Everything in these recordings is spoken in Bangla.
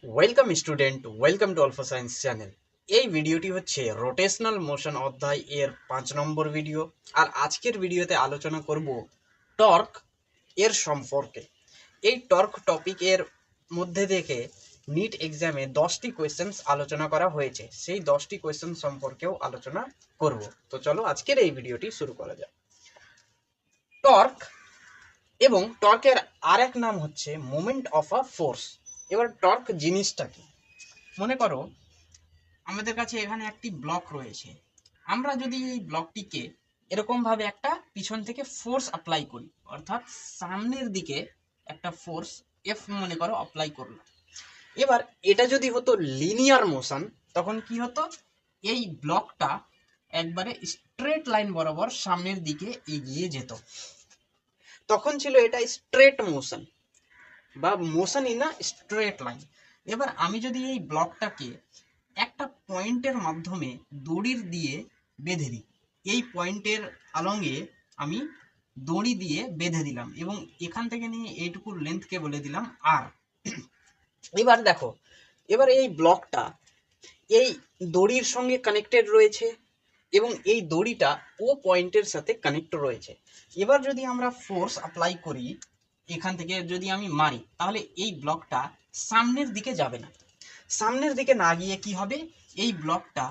Welcome student, welcome to alpha science channel. এই ভিডিওটি হচ্ছে রোটেশনাল মোশন অধ্যায় এর 5 নম্বর ভিডিও। আর আজকের ভিডিওতে আলোচনা করব টর্ক এর সম্পর্কে। এই টর্ক টপিক এর মধ্যে থেকে নিট এক্সামে 10টি কোয়েশ্চেন্স আলোচনা করা হয়েছে, সেই 10টি কোয়েশ্চেন সম্পর্কেও আলোচনা করব। তো চলো আজকের এই ভিডিওটি শুরু করা যাক। টর্ক এবং টর্কের আরেক নাম হচ্ছে মোমেন্ট অফ আ ফোর্স। এবার টর্ক জিনিসটা কি? মনে করো আমাদের কাছে এখানে একটি ব্লক রয়েছে। আমরা যদি এই ব্লকটিকে এরকম ভাবে একটা পিছন থেকে ফোর্স অ্যাপ্লাই করি, অর্থাৎ সামনের দিকে একটা ফোর্স এফ মনে করো অ্যাপ্লাই করলাম। এবার এটা যদি হতো লিনিয়ার মোশন, তখন কি হতো? এই ব্লকটা একবারে স্ট্রেট লাইন বরাবর সামনের দিকে এগিয়ে যেত, তখন ছিল এটা স্ট্রেট মোশন বা motion in a straight line. এবার আমি যদি এই ব্লকটাকে একটা পয়েন্টের মাধ্যমে দড়ির দিয়ে বেঁধে দিই, এই পয়েন্টের আলঙ্গে আমি দড়ি দিয়ে বেঁধে দিলাম এবং এখান থেকে নিয়ে এইটুকুর লেন্থকে বলে দিলাম আর। এবার দেখো, এবার এই ব্লকটা এই দড়ির সঙ্গে কানেক্টেড রয়েছে এবং এই দড়িটা ও পয়েন্টের সাথে কানেক্ট রয়েছে। এবার যদি আমরা ফোর্স অ্যাপ্লাই করি, এখান থেকে যদি আমি মারি, তাহলে এই ব্লকটা সামনের দিকে যাবে না। সামনের দিকে না গিয়ে কি হবে? এই ব্লকটা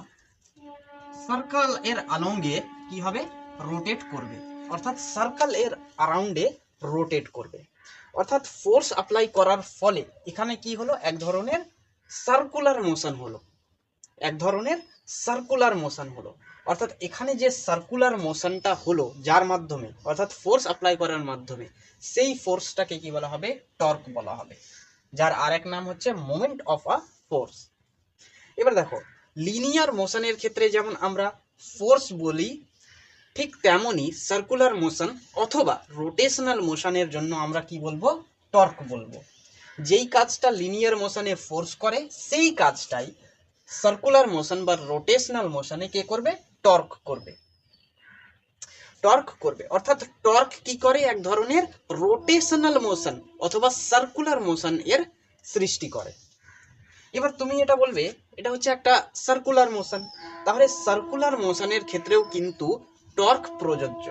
সার্কেল এর আলঙ্গে কি হবে? রোটেট করবে, অর্থাৎ সার্কেল এর অ্যারাউন্ডে রোটেট করবে। অর্থাৎ ফোর্স অ্যাপ্লাই করার ফলে এখানে কি হলো? এক ধরনের সার্কুলার মোশন হলো, এক ধরনের সার্কুলার মোশন হলো। অর্থাৎ এখানে যে সার্কুলার মোশনটা হলো যার মাধ্যমে, অর্থাৎ ফোর্স অ্যাপ্লাই করার মাধ্যমে, সেই ফোর্সটাকে কি বলা হবে? টর্ক বলা হবে, যার আরেক নাম হচ্ছে মোমেন্ট অফ আ ফোর্স। এবার দেখো, লিনিয়ার মোশনের ক্ষেত্রে যেমন আমরা ফোর্স বলি, ঠিক তেমনই সার্কুলার মোশন অথবা রোটেশনাল মোশনের জন্য আমরা কি বলবো? টর্ক বলবো। যেই কাজটা লিনিয়ার মোশনে ফোর্স করে, সেই কাজটাই সার্কুলার মোশন বা রোটেশনাল মোশনে কে করবে? টর্ক করবে। টর্ক করবে, অর্থাৎ টর্ক কি করে? এক ধরনের রোটেশনাল মোশন অথবা সার্কুলার মোশন এর সৃষ্টি করে। এবার তুমি এটা বলবে এটা হচ্ছে একটা সার্কুলার মোশন, তাহলে সার্কুলার মোশনের ক্ষেত্রেও কিন্তু টর্ক প্রযোজ্য।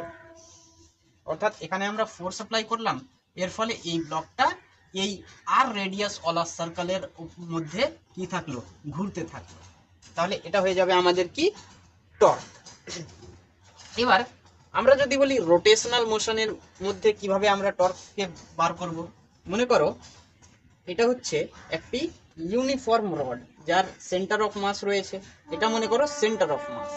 অর্থাৎ এখানে আমরা ফোর্স অ্যাপ্লাই করলাম, এর ফলে এই ব্লকটা এই আর রেডিয়াস ওয়ালা সার্কেলের মধ্যে কি থাকলো? ঘুরতে থাকলো। তাহলে এটা হয়ে যাবে আমাদের কি? টর্ক। এবার আমরা যদি বলি রোটেশনাল মোশনের মধ্যে কিভাবে আমরা টর্ককে বার করব। মনে করো এটা হচ্ছে একটি ইউনিফর্ম রড, যার সেন্টার অফ মাস রয়েছে। এটা মনে করো centre of mass,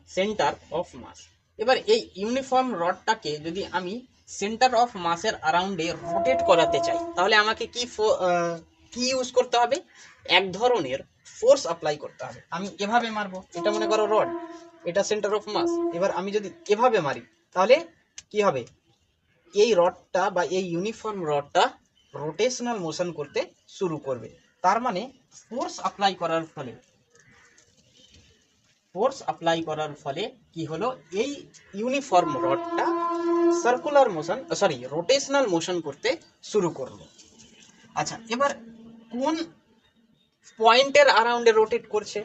centre of mass. এবার এই ইউনিফর্ম রডটাকে যদি আমি সেন্টার অফ মাসের অ্যারাউন্ডে রোটেট করাতে চাই, তাহলে আমাকে কি ইউজ করতে হবে? এক ধরনের ফোর্স অ্যাপ্লাই করতে হবে। আমি এভাবে মারবো, এটা মনে করো রড, এটা সেন্টার অফ মাস। এবার আমি যদি এভাবে মারি, তাহলে কি হবে? এই রডটা বা এই ইউনিফর্ম রডটা রোটেশনাল মোশন করতে শুরু করবে। তার মানে ফোর্স অ্যাপ্লাই করার ফলে কি হলো? এই ইউনিফর্ম রডটা circular motion, sorry, rotational motion করতে শুরু করলো। আচ্ছা, এবার কোন পয়েন্টের অ্যারাউন্ডে রোটেট করছে?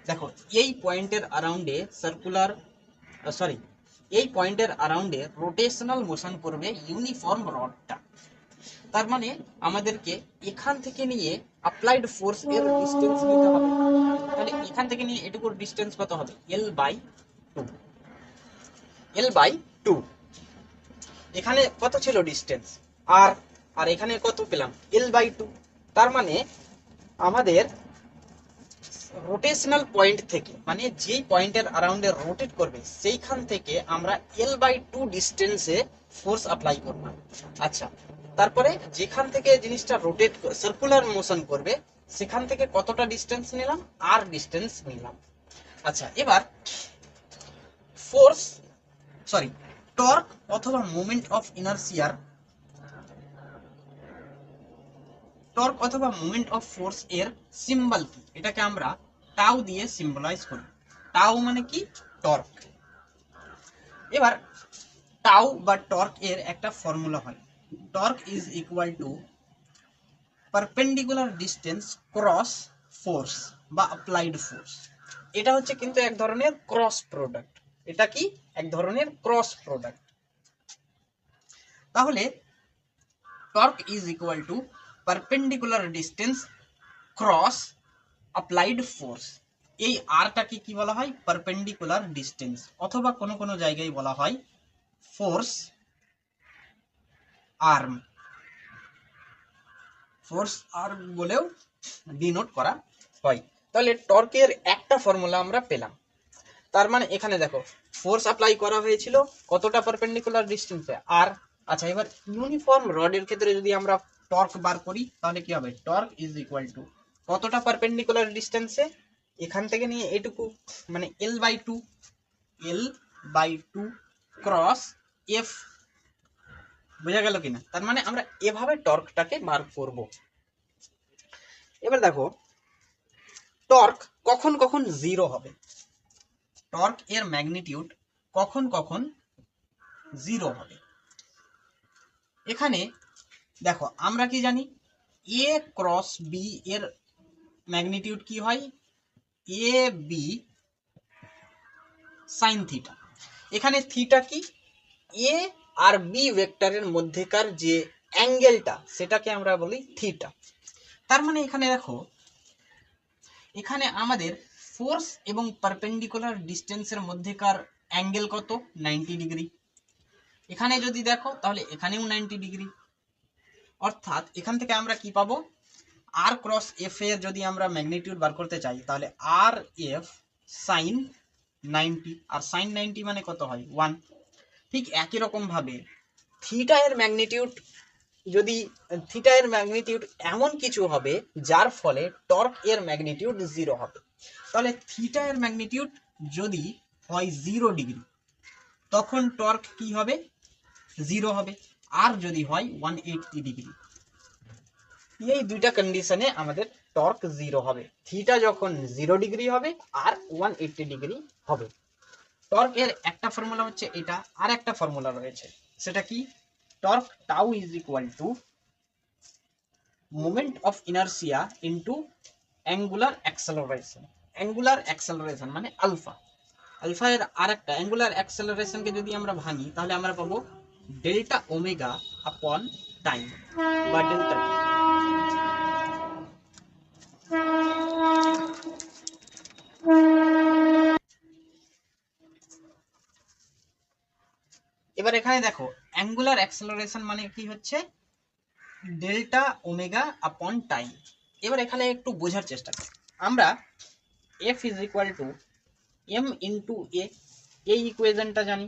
দেখো, এই পয়েন্টের অ্যারাউন্ডে সার্কুলার, সরি, এই পয়েন্টের অ্যারাউন্ডে রোটেশনাল মোশন করবে ইউনিফর্ম রডটা। তার মানে আমাদেরকে এখান থেকে নিয়ে অ্যাপ্লাইড ফোর্স এর ডিসটেন্স নিতে হবে। তাহলে এখান থেকে নিয়ে এটুকুর ডিসটেন্স কত হবে? L/2। L/2। এখানে কত ছিল ডিসটেন্স? আর আর এখানে কত পেলাম? L/2। তার মানে আমাদের রোটেশনাল পয়েন্ট থেকে, মানে যেই পয়েন্টের অ্যারাউন্ডে রোটেট করবে, সেইখান থেকে আমরা L/2 ডিস্টেন্সে ফোর্স অ্যাপ্লাই করলাম। আচ্ছা, তারপরে যেখান থেকে জিনিসটা রোটেট সার্কুলার মোশন করবে, সেখান থেকে কতটা ডিস্টেন্স নিলাম? আর ডিস্টেন্স নিলাম। আচ্ছা, এবার ফোর্স, সরি, টর্ক অথবা মোমেন্ট অফ ইনার্সিয়ার, টর্ক অথবা মোমেন্ট অফ ফোর্স এর সিম্বল কি? এটাকে আমরা টাউ দিয়ে সিম্বলাইজ করি। টাউ মানে কি? টর্ক। এবার টাউ বা টর্ক এর একটা ফর্মুলা হয়, torque is equal two perpendicular distance cross force বা অ্যাপ্লাইড ফোর্স। এটা হচ্ছে কিন্তু এক ধরনের ক্রস প্রোডাক্ট। এটা কি এক ধরনের ক্রস প্রোডাক্ট। তাহলে torque is equal two perpendicular distance cross applied force. এই আরটাকে কি বলা হয়? পারপেন্ডিকুলার ডিস্টেন্স, অথবা কোনো কোনো জায়গায় বলা হয় ফোর্স আর্ম। ফোর্স আর্ম বলেও ডিনোট করা হয়। তাহলে টর্কের একটা ফর্মুলা আমরা পেলাম। তার মানে এখানে দেখো ফোর্স অ্যাপ্লাই করা হয়েছিল কতটা পারপেন্ডিকুলার ডিস্টেন্সে, আর আচ্ছা এবার ইউনিফর্ম রডের ক্ষেত্রে যদি আমরা টর্ক বার করি তাহলে কি হবে? টর্ক ইজ ইকুয়াল টু কতটা পারপেন্ডিকুলার ডিস্টেন্সে, এখান থেকে নিয়ে এটুকু, মানে L/2 ক্রস এফ। বোঝা গেল কিনা? তার মানে আমরা এভাবে টর্কটাকে বার করব। এবার দেখো টর্ক কখন কখন জিরো হবে, টর্ক এর ম্যাগনিটিউড কখন কখন জিরো হবে। এখানে দেখো আমরা কি জানি, এ ক্রস বি এর ম্যাগনিটিউড কি হয়? A B sine theta. এখানে থিটা কি? এ আর বি ভেক্টরের মধ্যেকার যে অ্যাঙ্গেলটা সেটাকে আমরা বলি থিটা। তার মানে এখানে দেখো, এখানে আমাদের ফোর্স এবং পারপেন্ডিকুলার ডিস্টেন্সের মধ্যেকার অ্যাঙ্গেল কত? 90 ডিগ্রি। এখানে যদি দেখো তাহলে এখানেও 90 ডিগ্রি। অর্থাৎ এখান থেকে আমরা কি পাবো? আর ক্রস এফ এর যদি আমরা ম্যাগনিটিউড বার করতে চাই তাহলে আর এফ সাইন 90, আর সাইন 90 মানে কত হয়? 1। ঠিক একই রকম ভাবে থিটা এর ম্যাগনিটিউড যদি, থিটা এর ম্যাগনিটিউড এমন কিছু হবে যার ফলে টর্ক এর ম্যাগনিটিউড 0 হবে। তাহলে থিটা এর ম্যাগনিটিউড যদি হয় 0 ডিগ্রি তখন টর্ক কি হবে? 0 হবে। আর যদি হয় 180 ডিগ্রি, এই দুইটা কন্ডিশনে আমাদের টর্ক 0 হবে। থিটা যখন 0 ডিগ্রি হবে আর 180 ডিগ্রি হবে। টর্ক এর একটা ফর্মুলা হচ্ছে এটা, আর একটা ফর্মুলা রয়েছে, সেটা কি? Torque tau is equal to moment of inertia into angular acceleration. Angular acceleration মানে আলফা। আলফা এর আরেকটা অ্যাঙ্গুলার অ্যাক্সেলারেশনকে যদি আমরা ভাঙি তাহলে আমরা পাবো ডেল্টা ওমেগা আপন টাইম বা ডেল্টা টি। এবার এখানে দেখো অ্যাঙ্গুলার অ্যাক্সেলারেশন মানে কি হচ্ছে? Delta omega upon time. এবার এখানে একটু বোঝার চেষ্টা করি। আমরা F is equal to M into A, এই ইকুয়েশনটা জানি।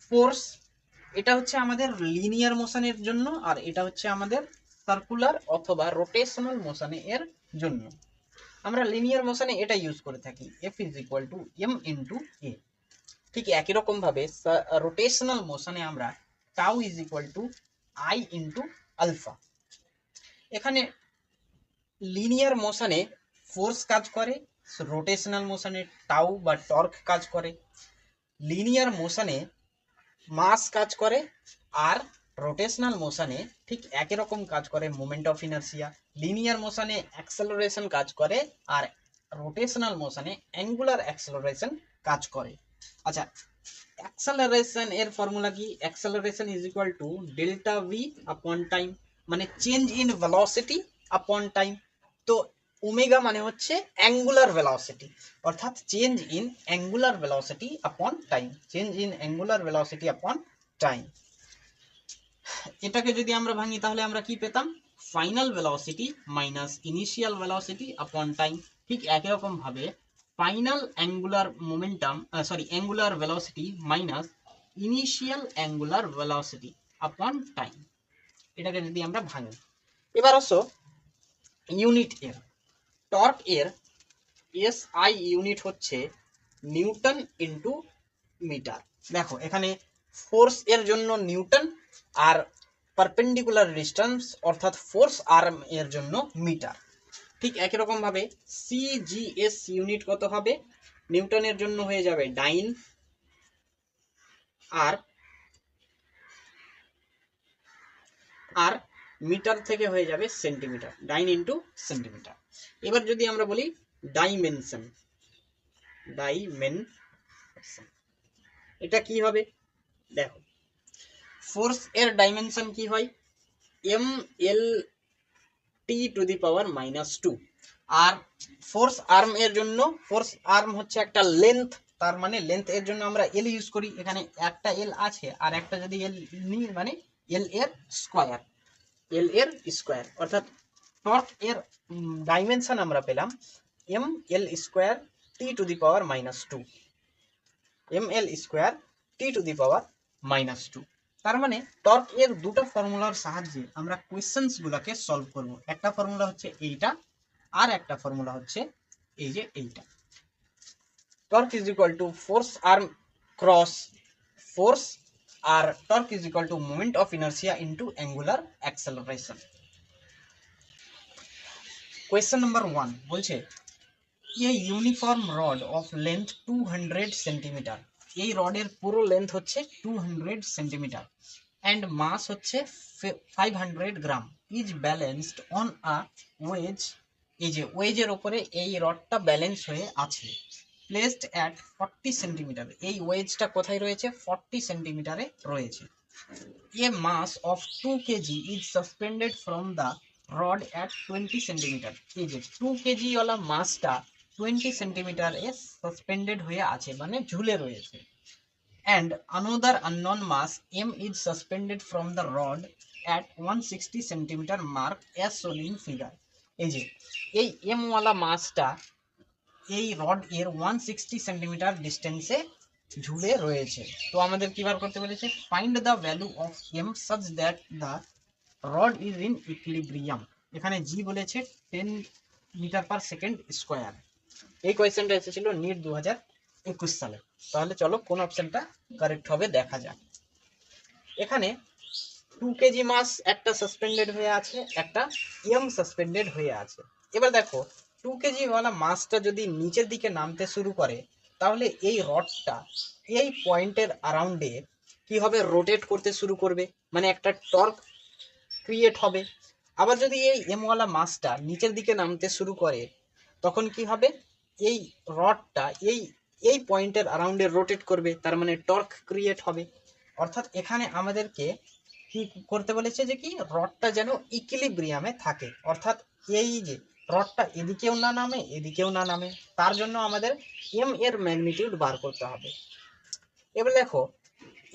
ফোর্স এটা হচ্ছে আমাদের লিনিয়ার মোশনের জন্য, আর এটা হচ্ছে আমাদের সার্কুলার অথবা রোটেশনাল মোশনে এর জন্য। আমরা লিনিয়ার মোশনে এটা ইউজ করে থাকি, F is equal to M into A. ঠিক একই রকম ভাবে রোটেশনাল মোশনে আমরা tau is equal to I into alpha. এখানে লিনিয়ার মোশনে ফোর্স কাজ করে, রোটেশনাল মোশনে টাউ বা টর্ক কাজ করে। লিনিয়ার মোশনে মাস কাজ করে, আর রোটেশনাল মোশনে ঠিক একই রকম কাজ করে মোমেন্ট অফ ইনারশিয়া। লিনিয়ার মোশনে অ্যাক্সেলারেশন কাজ করে, আর রোটেশনাল মোশনে অ্যাঙ্গুলার অ্যাক্সেলারেশন কাজ করে। আচ্ছা, অ্যাক্সেলারেশন এর ফর্মুলা কি? Acceleration is equal to delta V upon time, মানে change in velocity upon time. তো ওমেগা মানে হচ্ছে অ্যাঙ্গুলার ভেলোসিটি, অর্থাৎ change in angular velocity upon time, change in angular velocity upon time. এটাকে যদি আমরা ভাঙি তাহলে আমরা কি পেতাম? Final velocity minus initial velocity upon time. ঠিক একই রকম ভাবে final angular momentum, angular velocity minus initial angular velocity upon time. এটাকে যদি আমরা ভাঙি, এবার আসো ইউনিট এর। টর্ক এর এসআই ইউনিট হচ্ছে নিউটন ইন্টু মিটার। দেখো এখানে ফোর্স এর জন্য নিউটন, আর পারপেন্ডিকুলার ডিস্টেন্স অর্থাৎ ফোর্স আর্ম এর জন্য মিটার। ঠিক একই রকম ভাবে সিজিএস ইউনিট কত হবে? নিউটনের জন্য হয়ে যাবে ডাইন, আর মিটার থেকে হয়ে যাবে সেন্টিমিটার, ডাইন ইন্টু সেন্টিমিটার। এবার যদি আমরা বলি ডাইমেনশন, এটা কি হবে দেখো, ফোর্স এর ডাইমেনশন কি হয়, M L T to the power -2। আর ফোর্স আর্ম এর জন্য, ফোর্স আর্ম হচ্ছে একটা লেন্থ, তার মানে লেন্থ এর জন্য আমরা এল ইউজ করি। এখানে একটা এল আছে আর একটা যদি এল নিই মানে এল এর স্কোয়ার, অর্থাৎ টর্ক এর ডাইমেনশন আমরা পেলাম M L square T to the power -2, M L square T to the power -2। তার মানে টর্ক এর দুটো ফর্মুলার সাহায্যে আমরা কোয়েশ্চেন্স গুলাকে সলভ করব। একটা ফর্মুলা হচ্ছে এইটা আর একটা ফর্মুলা হচ্ছে এই যে এইটা। Torque is equal to force arm cross force, আর torque is equal to moment of inertia into angular acceleration. Question number 1 বলছে a uniform rod of length 200 centimetre, এই রডের পুরো লেন্থ হচ্ছে 200 সেন্টিমিটার অ্যান্ড মাস হচ্ছে 500 gram, is balanced on a wedge, এই যে ওয়েজের ওপরে এই রডটা ব্যালেন্স হয়ে আছে, প্লেসড অ্যাট 40 সেন্টিমিটার, এই ওয়েজটা কোথায় রয়েছে 40 সেন্টিমিটারে রয়েছে। A mass of 2 KG is suspended from the rod at 20 centimetre, এই যে 2 কেজি ওয়ালা মাসটা 20 সেন্টিমিটার এ সাসপেন্ডেড হয়ে আছে মানে ঝুলে রয়েছে। And another unknown mass m is suspended from the rod at 160 centimeter mark as shown in figure, এই যে এই m ওয়ালা মাসটা এই রড এর 160 সেন্টিমিটার ডিস্টেন্সে ঝুলে রয়েছে। তো আমাদের কি বার করতে বলেছে, find the value of m such that the rod is in equilibrium, এখানে g বলেছে 10 মিটার পার সেকেন্ড স্কয়ার। এই কোয়েশ্চেনটা এসেছিল নিট 2021 সালে। তাহলে চলো কোন অপশনটা কারেক্ট হবে দেখা যাক। এখানে 2 কেজি মাস একটা সাসপেন্ডেড হয়ে আছে, একটা এম সাসপেন্ডেড হয়ে আছে। এবার দেখো 2 কেজি ওয়ালা মাসটা যদি নিচের দিকে নামতে শুরু করে তাহলে এই রডটা এই পয়েন্টের অ্যারাউন্ডে কি হবে, রোটেট করতে শুরু করবে, মানে একটা টর্ক ক্রিয়েট হবে। আবার যদি এই এম ওয়ালা মাসটা নিচের দিকে নামতে শুরু করে তখন কি হবে, এই রডটা এই পয়েন্টের অ্যারাউন্ডে রোটেট করবে, তার মানে টর্ক ক্রিয়েট হবে। অর্থাৎ এখানে আমাদেরকে কি করতে বলেছে যে কি রডটা যেন ইকুইলিব্রিয়ামে থাকে, অর্থাৎ এই যে রডটা এদিকেও না নামে এদিকেও না নামে, তার জন্য আমাদের এম এর ম্যাগনিটিউড বার করতে হবে। এবার দেখো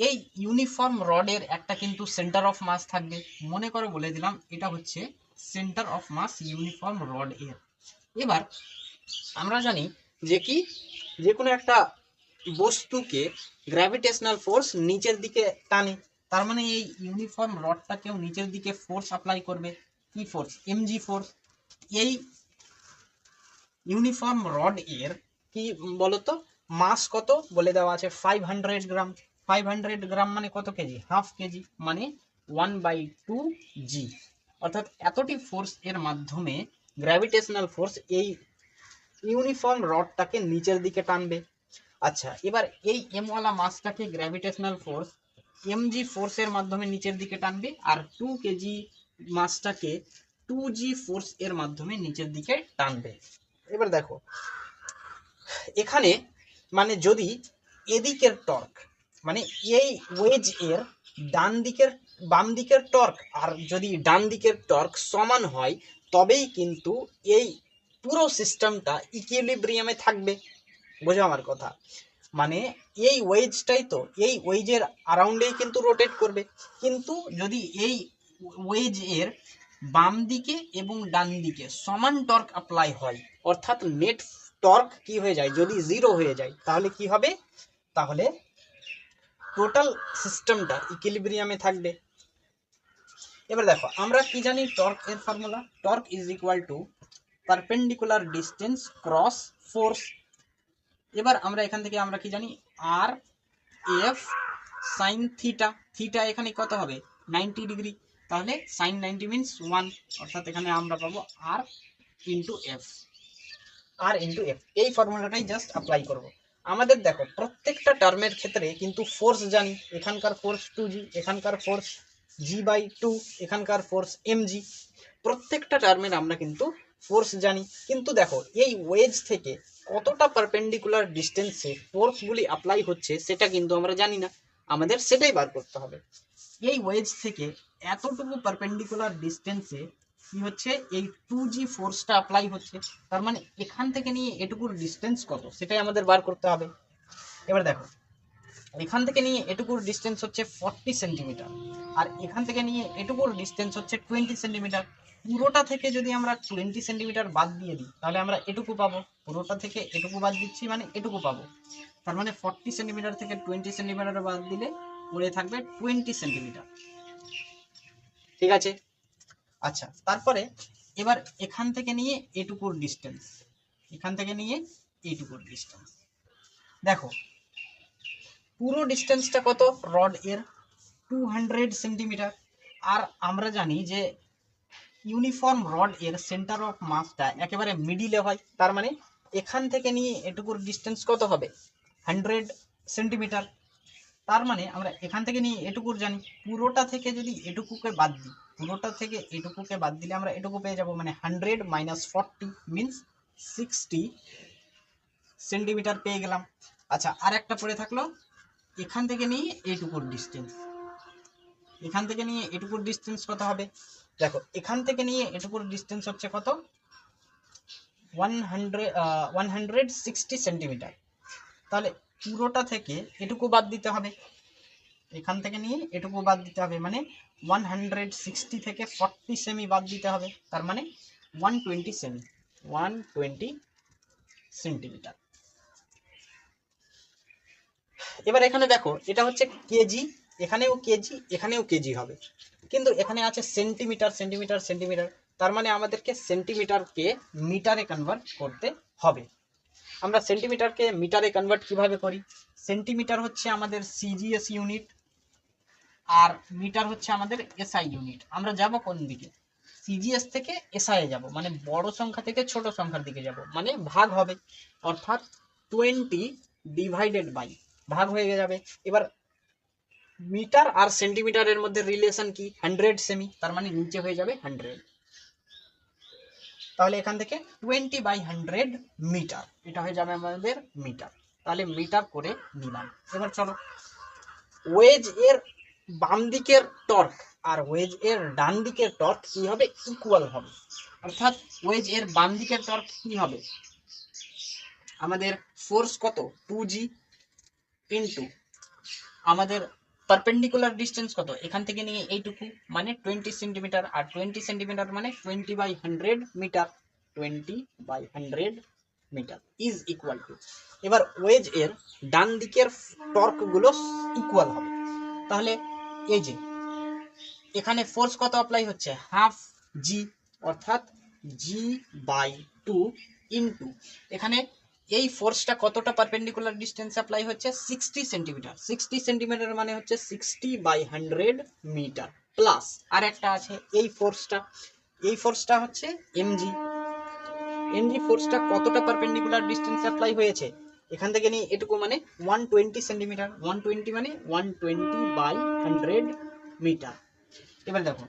এই ইউনিফর্ম রডের একটা কিন্তু সেন্টার অফ মাস থাকবে, মনে করে বলে দিলাম এটা হচ্ছে centre of mass uniform rod এর। এবার আমরা জানি যে কি যে কোনো একটা বস্তুকে গ্র্যাভিটেশনাল ফোর্স নিচের দিকে টানে, তার মানে এই ইউনিফর্ম রডটাকেও নিচের দিকে ফোর্স অ্যাপ্লাই করবে, কি ফোর্স, এমজি ফোর্স। এই ইউনিফর্ম রড এর কি বলতো মাস কত বলে দেওয়া আছে 500 গ্রাম, 500 গ্রাম মানে কত কেজি, হাফ কেজি, মানে 1/2 জি, অর্থাৎ এতটি ফোর্স এর মাধ্যমে গ্র্যাভিটেশনাল ফোর্স এই ইউনিফর্ম রডটাকে নিচের দিকে টানবে। আচ্ছা এবার এই এম ওয়ালা মাসটাকে গ্র্যাভিটেশনাল ফোর্স এমজি ফোর্সের মাধ্যমে নিচের দিকে টানবে, আর 2 কেজি মাসটাকে 2g ফোর্স এর মাধ্যমে নিচের দিকে টানবে। এবার দেখো এখানে মানে যদি এদিকের টর্ক মানে এই ওয়েজ এর ডান দিকের বাম দিকের টর্ক আর যদি ডান দিকের টর্ক সমান হয় তবেই কিন্তু এই পুরো সিস্টেমটা ইকুইলিব্রিয়ামে থাকবে। বোঝো আমার কথা, মানে এই ওয়েজটাই তো এই ওয়েজের অ্যারাউন্ডেই কিন্তু রোটেট করবে, কিন্তু যদি এই ওয়েজ এর বাম দিকে এবং ডান দিকে সমান টর্ক অ্যাপ্লাই হয়, অর্থাৎ নেট টর্ক কি হয়ে যায় যদি জিরো হয়ে যায় তাহলে কি হবে, তাহলে টোটাল সিস্টেমটা ইকুইলিব্রিয়ামে থাকবে। এবার দেখো আমরা কি জানি টর্ক এর formula, torque is equal two perpendicular distance cross force. এবার আমরা এখান থেকে আমরা কি জানি আর এফ সাইন থিটা, থিটা এখানে কত হবে 90 ডিগ্রি, তাহলে সাইন 90 মিনস 1, অর্থাৎ এখানে আমরা পাবো আর ইন্টু এফ, আর ইন্টু এফ। এই ফর্মুলাটাই জাস্ট অ্যাপ্লাই করব। আমাদের দেখো প্রত্যেকটা টার্মের ক্ষেত্রে কিন্তু ফোর্স জানি, এখানকার ফোর্স 2g, এখানকার ফোর্স g/2, এখানকার ফোর্স mg। প্রত্যেকটা টার্মের আমরা কিন্তু ফোর্স জানি, কিন্তু দেখো এই ওয়েজ থেকে কতটা পারপেন্ডিকুলার ডিস্টেন্সে ফোর্সগুলি অ্যাপ্লাই হচ্ছে সেটা কিন্তু আমরা জানি না, আমাদের সেটাই বার করতে হবে। এই ওয়েজ থেকে এতটুকু পারপেন্ডিকুলার ডিস্টেন্সে কি হচ্ছে, এই 2g ফোর্সটা অ্যাপ্লাই হচ্ছে, তার মানে এখান থেকে নিয়ে এটুকুর ডিস্টেন্স কত সেটাই আমাদের বার করতে হবে। এবার দেখো এখান থেকে নিয়ে এটুকুর ডিস্টেন্স হচ্ছে 40 সেন্টিমিটার, আর এখান থেকে নিয়ে এটুকুর ডিস্টেন্স হচ্ছে 20 সেন্টিমিটার। পুরোটা থেকে যদি আমরা 20 সেন্টিমিটার বাদ দিয়ে দিই তাহলে আমরা এটুকু পাবো, পুরোটা থেকে এটুকু বাদ দিচ্ছি মানে এটুকু পাবো। তার মানে 40 সেন্টিমিটার থেকে 20 সেন্টিমিটার বাদ দিলে পড়ে থাকবে 20 সেন্টিমিটার। ঠিক আছে, আচ্ছা তারপরে এবার এখান থেকে নিয়ে এটুকুর ডিস্টেন্স, এখান থেকে নিয়ে এইটুকুর ডিস্টেন্স দেখো পুরো ডিস্টেন্সটা কত, রড এর 200 সেন্টিমিটার। আর আমরা জানি যে ইউনিফর্ম রড এর সেন্টার অফ মাসটা একেবারে মিডিলে হয়, তার মানে এখান থেকে নিয়ে এটুকুর ডিস্টেন্স কত হবে, 100 সেন্টিমিটার। তার মানে আমরা এখান থেকে নিয়ে এটুকুর জানি, পুরোটা থেকে যদি এটুকুকে বাদ দিই, পুরোটা থেকে এটুকুকে বাদ দিলে আমরা এটুকু পেয়ে যাব, মানে 100 - 40 মিনস 60 সেন্টিমিটার পেয়ে গেলাম। আচ্ছা আর একটা পড়ে থাকলো এখান থেকে নিয়ে এইটুকুর ডিস্টেন্স, এখান থেকে নিয়ে এটুকুর ডিস্টেন্স কত হবে, দেখো এখান থেকে নিয়ে এটুকুর ডিস্টেন্স হচ্ছে কত, 160 সেন্টিমিটার। তাহলে পুরোটা থেকে এটুকু বাদ দিতে হবে, এখান থেকে নিয়ে এটুকু বাদ দিতে হবে, মানে 160 থেকে 40 সেমি বাদ দিতে হবে, তার মানে 120 সেমি, 120 সেন্টিমিটার। এবার এখানে দেখো এটা হচ্ছে কেজি, এখানেও কেজি, এখানেও কেজি হবে, কিন্তু এখানে আছে সেন্টিমিটার সেন্টিমিটার সেন্টিমিটার, তার মানে আমাদেরকে সেন্টিমিটারকে মিটারে কনভার্ট করতে হবে। আমরা সেন্টিমিটারকে মিটারে কনভার্ট কিভাবে করি, সেন্টিমিটার হচ্ছে আমাদের সিজিএস ইউনিট আর মিটার হচ্ছে আমাদের এসআই ইউনিট। আমরা যাব কোন দিকে, সিজিএস থেকে এসআই যাব, মানে বড় সংখ্যা থেকে ছোট সংখ্যার দিকে যাব, মানে ভাগ হবে, অর্থাৎ 20 ডিভাইডেড বাই, ভাগ হয়ে যাবে। এবার মিটার আর সেন্টিমিটারের মধ্যে রিলেশন কি, 100 সেমি, তার মানে নিচে হয়ে যাবে 100। তাহলে এখান থেকে 20/100 মিটার, এটা হয়ে যাবে আমাদের মিটার। তাহলে মিটার করে নিলাম। এবার চলো ওয়েজ এর বাম দিকের টর্ক আর ওয়েজ এর ডান দিকের টর্ক কি হবে, ইকুয়াল হবে। অর্থাৎ ওয়েজ এর বাম দিকের টর্ক কি হবে, আমাদের ফোর্স কত 2g ইনটু আমাদের পারপেন্ডিকুলার ডিস্টেন্স কত, এখান থেকে নিয়ে এইটুকু মানে 20 সেন্টিমিটার, আর 20 সেন্টিমিটার মানে 20/100 metre, 20/100 metre is equal to, এবার ওয়েজ এর ডান দিকের টর্ক গুলো ইকুয়াল হবে। তাহলে এই যে এখানে ফোর্স কত অ্যাপ্লাই হচ্ছে, হাফ জি, অর্থাৎ g/2 ইনটু এখানে এই ফোর্সটা কতটা পারপেন্ডিকুলার ডিস্টেন্স অ্যাপ্লাই হচ্ছে, 60 সেন্টিমিটার, 60 সেন্টিমিটার মানে হচ্ছে 60/100 মিটার, প্লাস আর একটা আছে এই ফোর্সটা হচ্ছে এমজি, এমজি ফোর্সটা কতটা পারপেন্ডিকুলার ডিস্টেন্স অ্যাপ্লাই হয়েছে, এখান থেকে নিয়ে এটুকু মানে 120 সেন্টিমিটার, 120 মানে 120/100 মিটার। এবার দেখো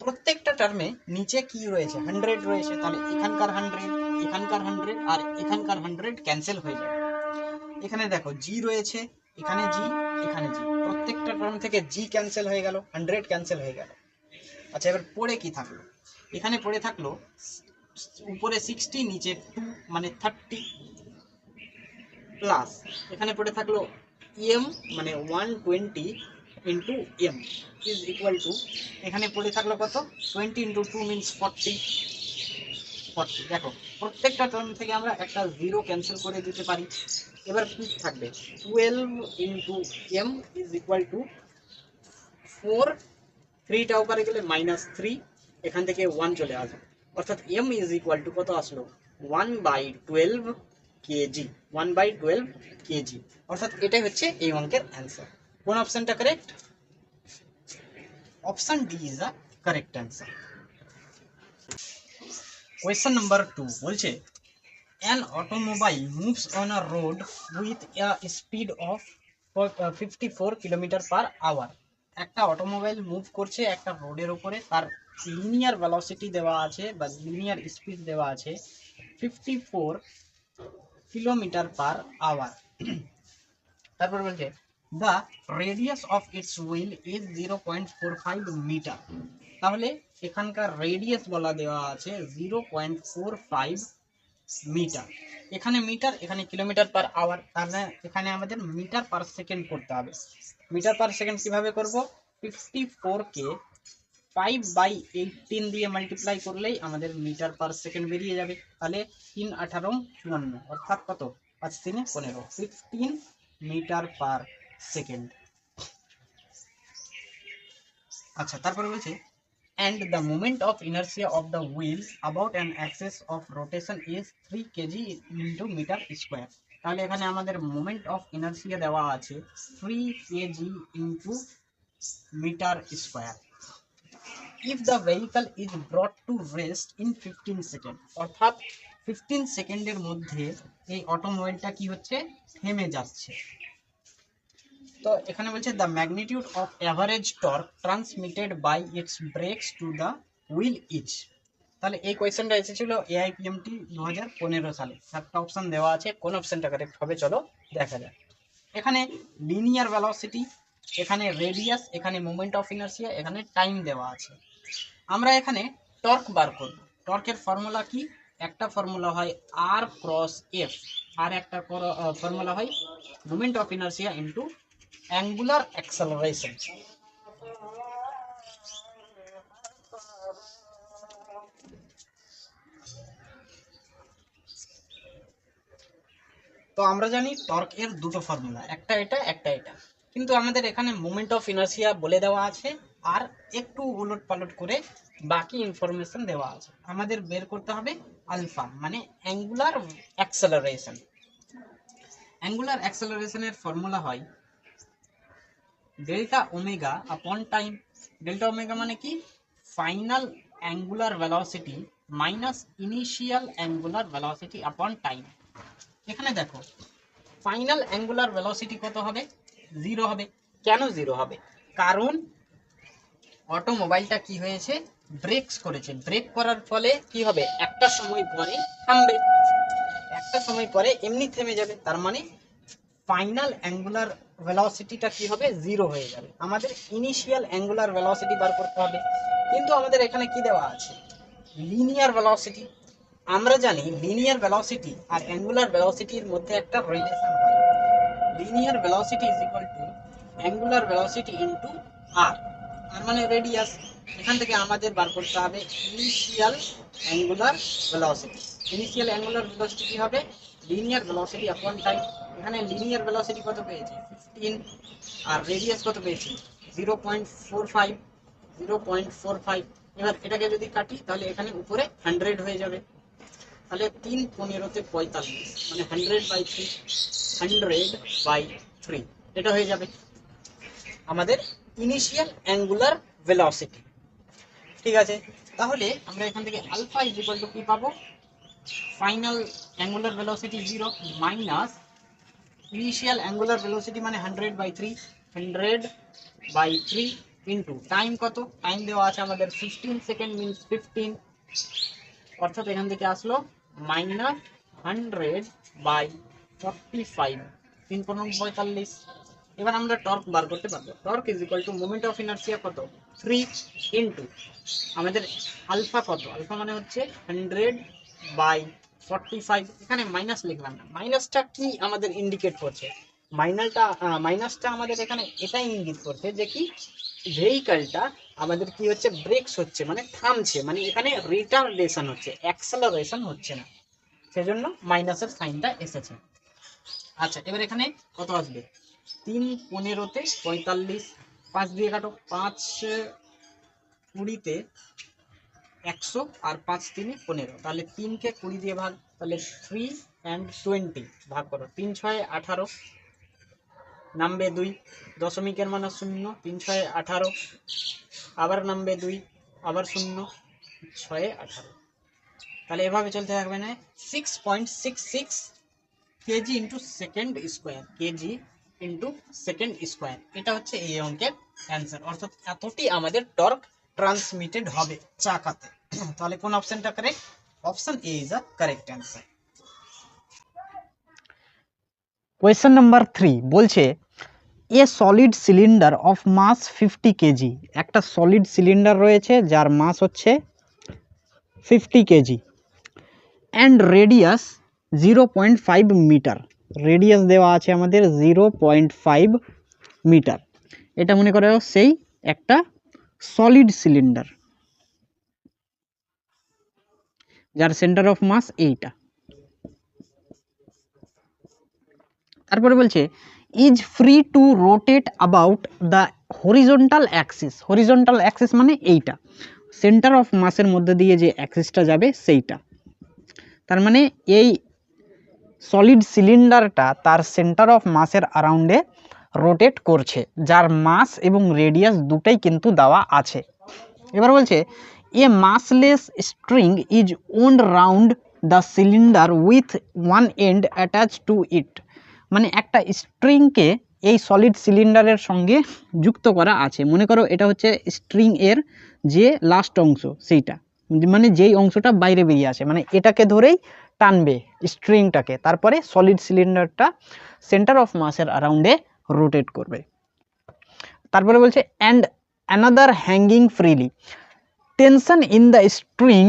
প্রত্যেকটা টার্মে নিচে কি রয়েছে, 100 রয়েছে, তাহলে এখানকার 100, এখানকার 100 আর এখানকার 100 ক্যান্সেল হয়ে যাবে। এখানে দেখো জি রয়েছে, এখানে জি, এখানে জি, প্রত্যেকটা টার্ম থেকে জি ক্যান্সেল হয়ে গেল, 100 ক্যান্সেল হয়ে গেল। আচ্ছা এবার পড়ে কি থাকলো, এখানে পড়ে থাকলো উপরে 60 নিচে 2 মানে 30, প্লাস এখানে পড়ে থাকলো এম মানে 120 into M is equal to, এখানে পড়ে থাকলো কত, 20 ইন্টু 2 মিনস 40। দেখো প্রত্যেকটা টার্ম থেকে আমরা একটা জিরো ক্যান্সেল করে দিতে পারি। এবার কি থাকবে, 12 into M is equal to 4, 3টা উপরে গেলে -3, এখান থেকে 1 চলে আসবে, অর্থাৎ এম ইজ ইকুয়াল টু কত আসলো, 1/12 কেজি, 1/12 কেজি, অর্থাৎ এটাই হচ্ছে এই অঙ্কের অ্যান্সার। কোন অপশনটা correct, option D is the correct answer. Question number 2 বলছে an automobile moves on a road with a speed of 54 km/h একটা অটোমোবাইল মুভ করছে একটা রোডের উপরে, তার লিনিয়ার ভেলোসিটি দেওয়া আছে বা লিনিয়ার স্পিড দেওয়া আছে 54 কিলোমিটার পার আওয়ার। তারপর বলছে the radius of its wheel is 0.45 metre. তাহলে এখানকার রেডিয়াস বলা দেওয়া আছে 0.45 মিটার। এখানে মিটার, এখানে কিলোমিটার পার আওয়ার, তাহলে এখানে আমাদের মিটার পার সেকেন্ড করতে হবে। মিটার পার সেকেন্ড কিভাবে করব? 54 কে 5/18 দিয়ে মাল্টিপ্লাই করলেই আমাদের মিটার পার সেকেন্ড বেরিয়ে যাবে। তাহলে 3 18 54, অর্থাৎ কত? 5 3 15, 15 মিটার পার সেকেন্ড। আচ্ছা, তারপরে বলছে and the moment of inertia of the wheel about an axis of rotation is 3 kg into meter square। তাহলে এখানে আমাদের মোমেন্ট অফ ইনার্সিয়া দেওয়া আছে 3 kg into meter square if the vehicle is brought to rest in 15 second. অর্থাৎ 15 সেকেন্ডের মধ্যে এই অটোমোবাইলটা কি হচ্ছে? থেমে যাচ্ছে। তো এখানে বলছে the magnitude of average torque transmitted by its brakes to the wheel each. তাহলে এই কোয়েশ্চেনটা এসেছিল AIPMT 2015 সালে। একটা অপশন দেওয়া আছে, কোন অপশনটা কারেক্ট হবে চলো দেখা যাক। এখানে লিনিয়ার ভেলোসিটি, এখানে রেডিয়াস, এখানে মোমেন্ট অফ ইনার্সিয়া, এখানে টাইম দেওয়া আছে। আমরা এখানে টর্ক বার করব। টর্কের ফর্মুলা কি? একটা ফর্মুলা হয় R ক্রস F, আর একটা ফর্মুলা হয় moment of inertia into angular acceleration. তো আমরা জানি টর্ক এর দুটো ফর্মুলা, একটা এটা একটা এটা, কিন্তু আমাদের এখানে মোমেন্ট অফ ইনার্সিয়া বলে দেওয়া আছে আর একটু উলট পালট করে বাকি ইনফরমেশন দেওয়া আছে। আমাদের বের করতে হবে আলফা, মানে অ্যাঙ্গুলার অ্যাক্সেলারেশন। অ্যাঙ্গুলার অ্যাক্সেলারেশনের ফর্মুলা হয় delta omega upon time. Delta omega মানে কি? Final angular velocity minus initial angular velocity upon time. এখানে দেখো ফাইনাল অ্যাঙ্গুলার ভেলোসিটি কত হবে? 0 হবে। কেন 0 হবে? কারণ অটোমোবাইলটা কি হয়েছে? ব্রেকস করেছে। ব্রেক করার ফলে কি হবে? একটা সময় পরে থামবে, একটা সময় পরে এমনি থেমে যাবে। তার মানে ফাইনাল অ্যাঙ্গুলার ভেলোসিটিটা কি হবে? 0 হয়ে যাবে। আমাদের ইনিশিয়াল অ্যাঙ্গুলার ভেলোসিটি বার করতে হবে, কিন্তু আমাদের এখানে কি দেওয়া আছে? Linear velocity. আমরা জানি লিনিয়ার ভেলোসিটি আর অ্যাঙ্গুলার ভেলোসিটির মধ্যে একটা রিলেশন হয়। Linear velocity is equal to angular velocity into R, R মানে রেডিয়াস। এখান থেকে আমাদের বার করতে হবে initial angular velocity. Initial angular velocity কি হবে? Linear velocity upon time. এখানে লিনিয়ার ভেলোসিটি কত পেয়েছি? 15, আর রেডিয়াস কত পেয়েছি? 0.45। 0.45। এবার এটাকে যদি কাটি তাহলে এখানে উপরে 100 হয়ে যাবে। তাহলে 3 15 = 45, মানে 100/3, 100/3 এটা হয়ে যাবে আমাদের ইনিশিয়াল অ্যাঙ্গুলার ভেলোসিটি। ঠিক আছে, তাহলে আমরা এখান থেকে আলফা ইজ ইকুয়াল টু কি পাবো? Final angular velocity 0 minus initial angular velocity মানে 100/3, 100/3 ইন্টু টাইম কত? টাইম দেওয়া আছে আমাদের 15 সেকেন্ড, মিনস 15, অর্থাৎ এখান থেকে আসলো মাইনাস 100/45, 3 45। এবার আমরা টর্ক বার করতে পারবো। Torque is equal to moment of inertia কত? 3 ইন্টু আমাদের আলফা কত? আলফা মানে হচ্ছে 100/45। এখানে মাইনাস লিখলাম না, মাইনাসটা কি আমাদের ইন্ডিকেট করছে? মাইনাসটা আমাদের এখানে এটাই ইঙ্গিত করছে যে কি ভেহিকলটা আমাদের কি হচ্ছে? ব্রেকস হচ্ছে, মানে থামছে, মানে এখানে রিটার্ডেশন হচ্ছে, অ্যাক্সেলারেশন হচ্ছে না, সেজন্য মাইনাসের সাইনটা এসেছে। আচ্ছা, এবার এখানে কত আসবে? 3 15 = 45, 5 দিয়ে কাটো, 5 20 = 100, আর 5 3 15, তাহলে 3 কে 20 দিয়ে ভাগ, তাহলে 3 and 20 ভাগ করো, 3 6 18, নামবে 2, দশমিকের মান 0, 3 6 18, আবার নামবে 2, আবার 0, 6 18। তাহলে এভাবে চলতে থাকবে না। 6.66 KG into second square, KG into second square, এটা হচ্ছে এই অঙ্কের অ্যান্সার, অর্থাৎ এতটি আমাদের টর্ক ট্রান্সমিটেড হবে চাকাতে। তাহলে কোন অপশনটা correct? Option A is a correct answer. Question number 3 বলছে a solid cylinder of mass 50 KG, একটা সলিড সিলিন্ডার রয়েছে যার মাস হচ্ছে 50 KG and radius 0.5 metre, radius দেওয়া আছে আমাদের 0.5 মিটার। এটা মনে করো সেই একটা সলিড সিলিন্ডার যার সেন্টার অফ মাস এইটা। তারপরে বলছে is free to rotate about the horizontal Axis, horizontal Axis মানে এইটা, সেন্টার অফ মাসের মধ্যে দিয়ে যে অ্যাক্সিসটা যাবে সেইটা। তার মানে এই সলিড সিলিন্ডারটা তার সেন্টার অফ মাসের অ্যারাউন্ডে রোটেট করছে, যার মাস এবং রেডিয়াস দুটাই কিন্তু দেওয়া আছে। এবার বলছে a massless string is wound round the cylinder with one end attach to it, মানে একটা স্ট্রিংকে এই সলিড সিলিন্ডারের সঙ্গে যুক্ত করা আছে। মনে করো এটা হচ্ছে স্ট্রিং এর যে লাস্ট অংশ সেইটা, মানে যেই অংশটা বাইরে বেরিয়ে আসে, মানে এটাকে ধরেই টানবে স্ট্রিংটাকে, তারপরে সলিড সিলিন্ডারটা সেন্টার অফ মাসের অ্যারাউন্ডে রোটেট করবে। তারপরে বলছে and another hanging freely, tension in the string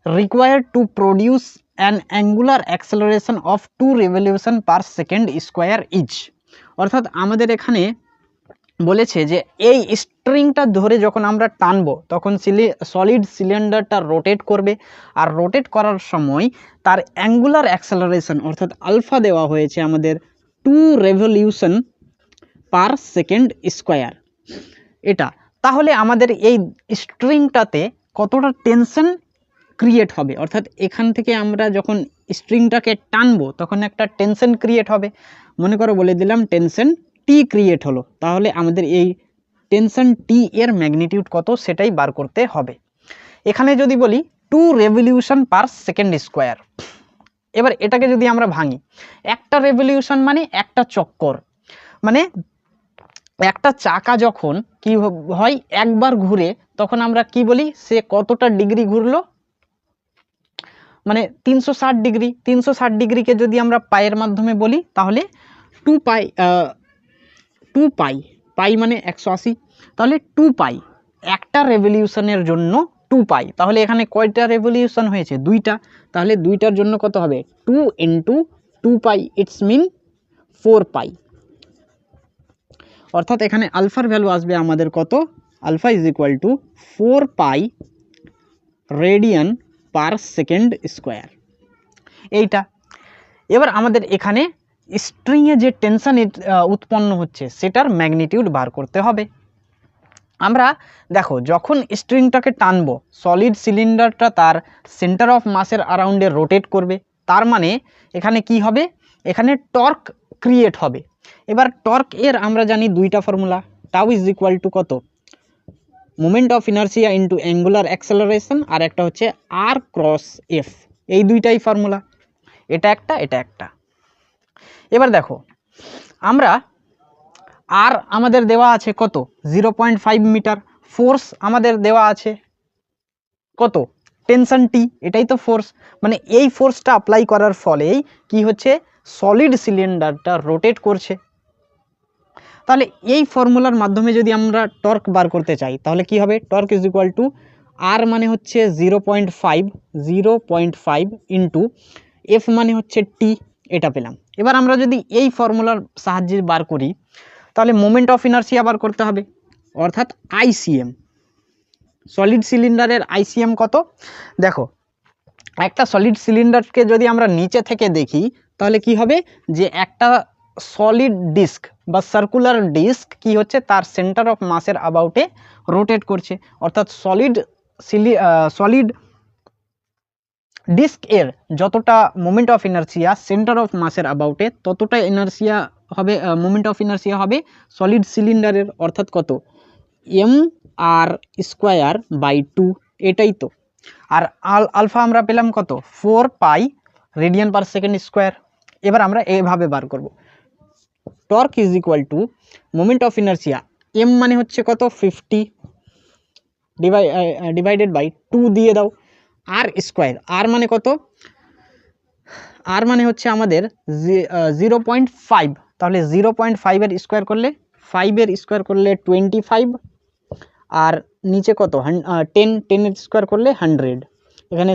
required to produce an angular acceleration of 2 revolution per second square each, অর্থাৎ আমাদের এখানে বলেছে যে এই স্ট্রিংটা ধরে যখন আমরা টানবো তখন সলিড সিলিন্ডারটা রোটেট করবে, আর রোটেট করার সময় তার অ্যাঙ্গুলার অ্যাক্সেলারেশন অর্থাৎ আলফা দেওয়া হয়েছে আমাদের 2 রেভলিউশন পার সেকেন্ড স্কোয়ার এটা। তাহলে আমাদের এই স্ট্রিংটাতে কতটা টেনশন ক্রিয়েট হবে, অর্থাৎ এখান থেকে আমরা যখন স্ট্রিংটাকে টানবো তখন একটা টেনশন ক্রিয়েট হবে। মনে করো বলে দিলাম টেনশন টি ক্রিয়েট হলো, তাহলে আমাদের এই টেনশন টি এর ম্যাগনিটিউড কত সেটাই বার করতে হবে। এখানে যদি বলি 2 রেভলিউশন পার সেকেন্ড স্কোয়ার, এবার এটাকে যদি আমরা ভাঙি, একটা রেভলিউশন মানে একটা চক্কর, মানে একটা চাকা যখন কি হয় একবার ঘুরে তখন আমরা কি বলি সে কতটা ডিগ্রি ঘুরলো, মানে 360 ডিগ্রি। 360 ডিগ্রিকে যদি আমরা পাইয়ের মাধ্যমে বলি তাহলে 2 পাই, 2 পাই, পাই মানে 180, তাহলে 2 পাই একটা রেভলিউশনের জন্য 2 পাই। তাহলে এখানে কয়টা রেভলিউশন হয়েছে? দুইটা, তাহলে দুইটার জন্য কত হবে? 2 ইন্টু 2 পাই, ইটস মিন 4 পাই। অর্থাৎ এখানে আলফার ভ্যালু আসবে আমাদের কত? Alpha is equal to 4 pi radian per second square, এইটা। এবার আমাদের এখানে স্ট্রিংয়ে যে টেনশন উৎপন্ন হচ্ছে সেটার ম্যাগনিটিউড বার করতে হবে। আমরা দেখো যখন স্ট্রিংটাকে টানবো সলিড সিলিন্ডারটা তার সেন্টার অফ মাসের অ্যারাউন্ডে রোটেট করবে, তার মানে এখানে কি হবে? এখানে টর্ক ক্রিয়েট হবে। এবার টর্ক এর আমরা জানি দুইটা formula, tau is equal to কত? Moment of inertia into angular acceleration, আর একটা হচ্ছে আর ক্রস এফ, এই দুইটাই ফর্মুলা, এটা একটা এটা একটা। এবার দেখো আমরা আর আমাদের দেওয়া আছে কত? 0.5 মিটার, ফোর্স আমাদের দেওয়া আছে কত? টেনশন টি, এটাই তো ফোর্স, মানে এই ফোর্সটা অ্যাপ্লাই করার ফলেই কি হচ্ছে? সলিড সিলিন্ডারটা রোটেট করছে। তাহলে এই ফর্মুলার মাধ্যমে যদি আমরা টর্ক বার করতে চাই তাহলে কি হবে? টর্ক ইজ ইকুয়াল টু আর মানে হচ্ছে 0.5 ইন্টু এফ মানে হচ্ছে টি, এটা পেলাম। এবার আমরা যদি এই ফর্মুলার সাহায্যে বার করি তাহলে মোমেন্ট অফ ইনার্সিয়া বার করতে হবে, অর্থাৎ আইসিএম। সলিড সিলিন্ডারের আইসিএম কত? দেখো একটা সলিড সিলিন্ডারকে যদি আমরা নিচে থেকে দেখি তাহলে কি হবে? যে একটা সলিড ডিস্ক বা সার্কুলার ডিস্ক কি হচ্ছে? তার সেন্টার অফ মাসের অ্যাবাউটে রোটেট করছে, অর্থাৎ সলিড ডিস্ক এর যতটা moment of inertia centre of মাসের অ্যাবাউটে ততটা ইনার্সিয়া হবে, মোমেন্ট অফ ইনার্সিয়া হবে সলিড সিলিন্ডারের, অর্থাৎ কত? এম আর স্কোয়ার বাই 2, এটাই তো। আর আলফা আমরা পেলাম কত? 4 pi radian per second square. এবার আমরা এইভাবে বার করব, torque is equal to moment of inertia M মানে হচ্ছে কত 50 ডিভাইডেড বাই 2 দিয়ে দাও, আর স্কোয়ার, আর মানে কত, আর মানে হচ্ছে আমাদের 0.5, তাহলে 0.5 এর স্কোয়ার করলে 5 এর স্কোয়ার করলে 25, আর নিচে কত 10 এর স্কোয়ার করলে 100। এখানে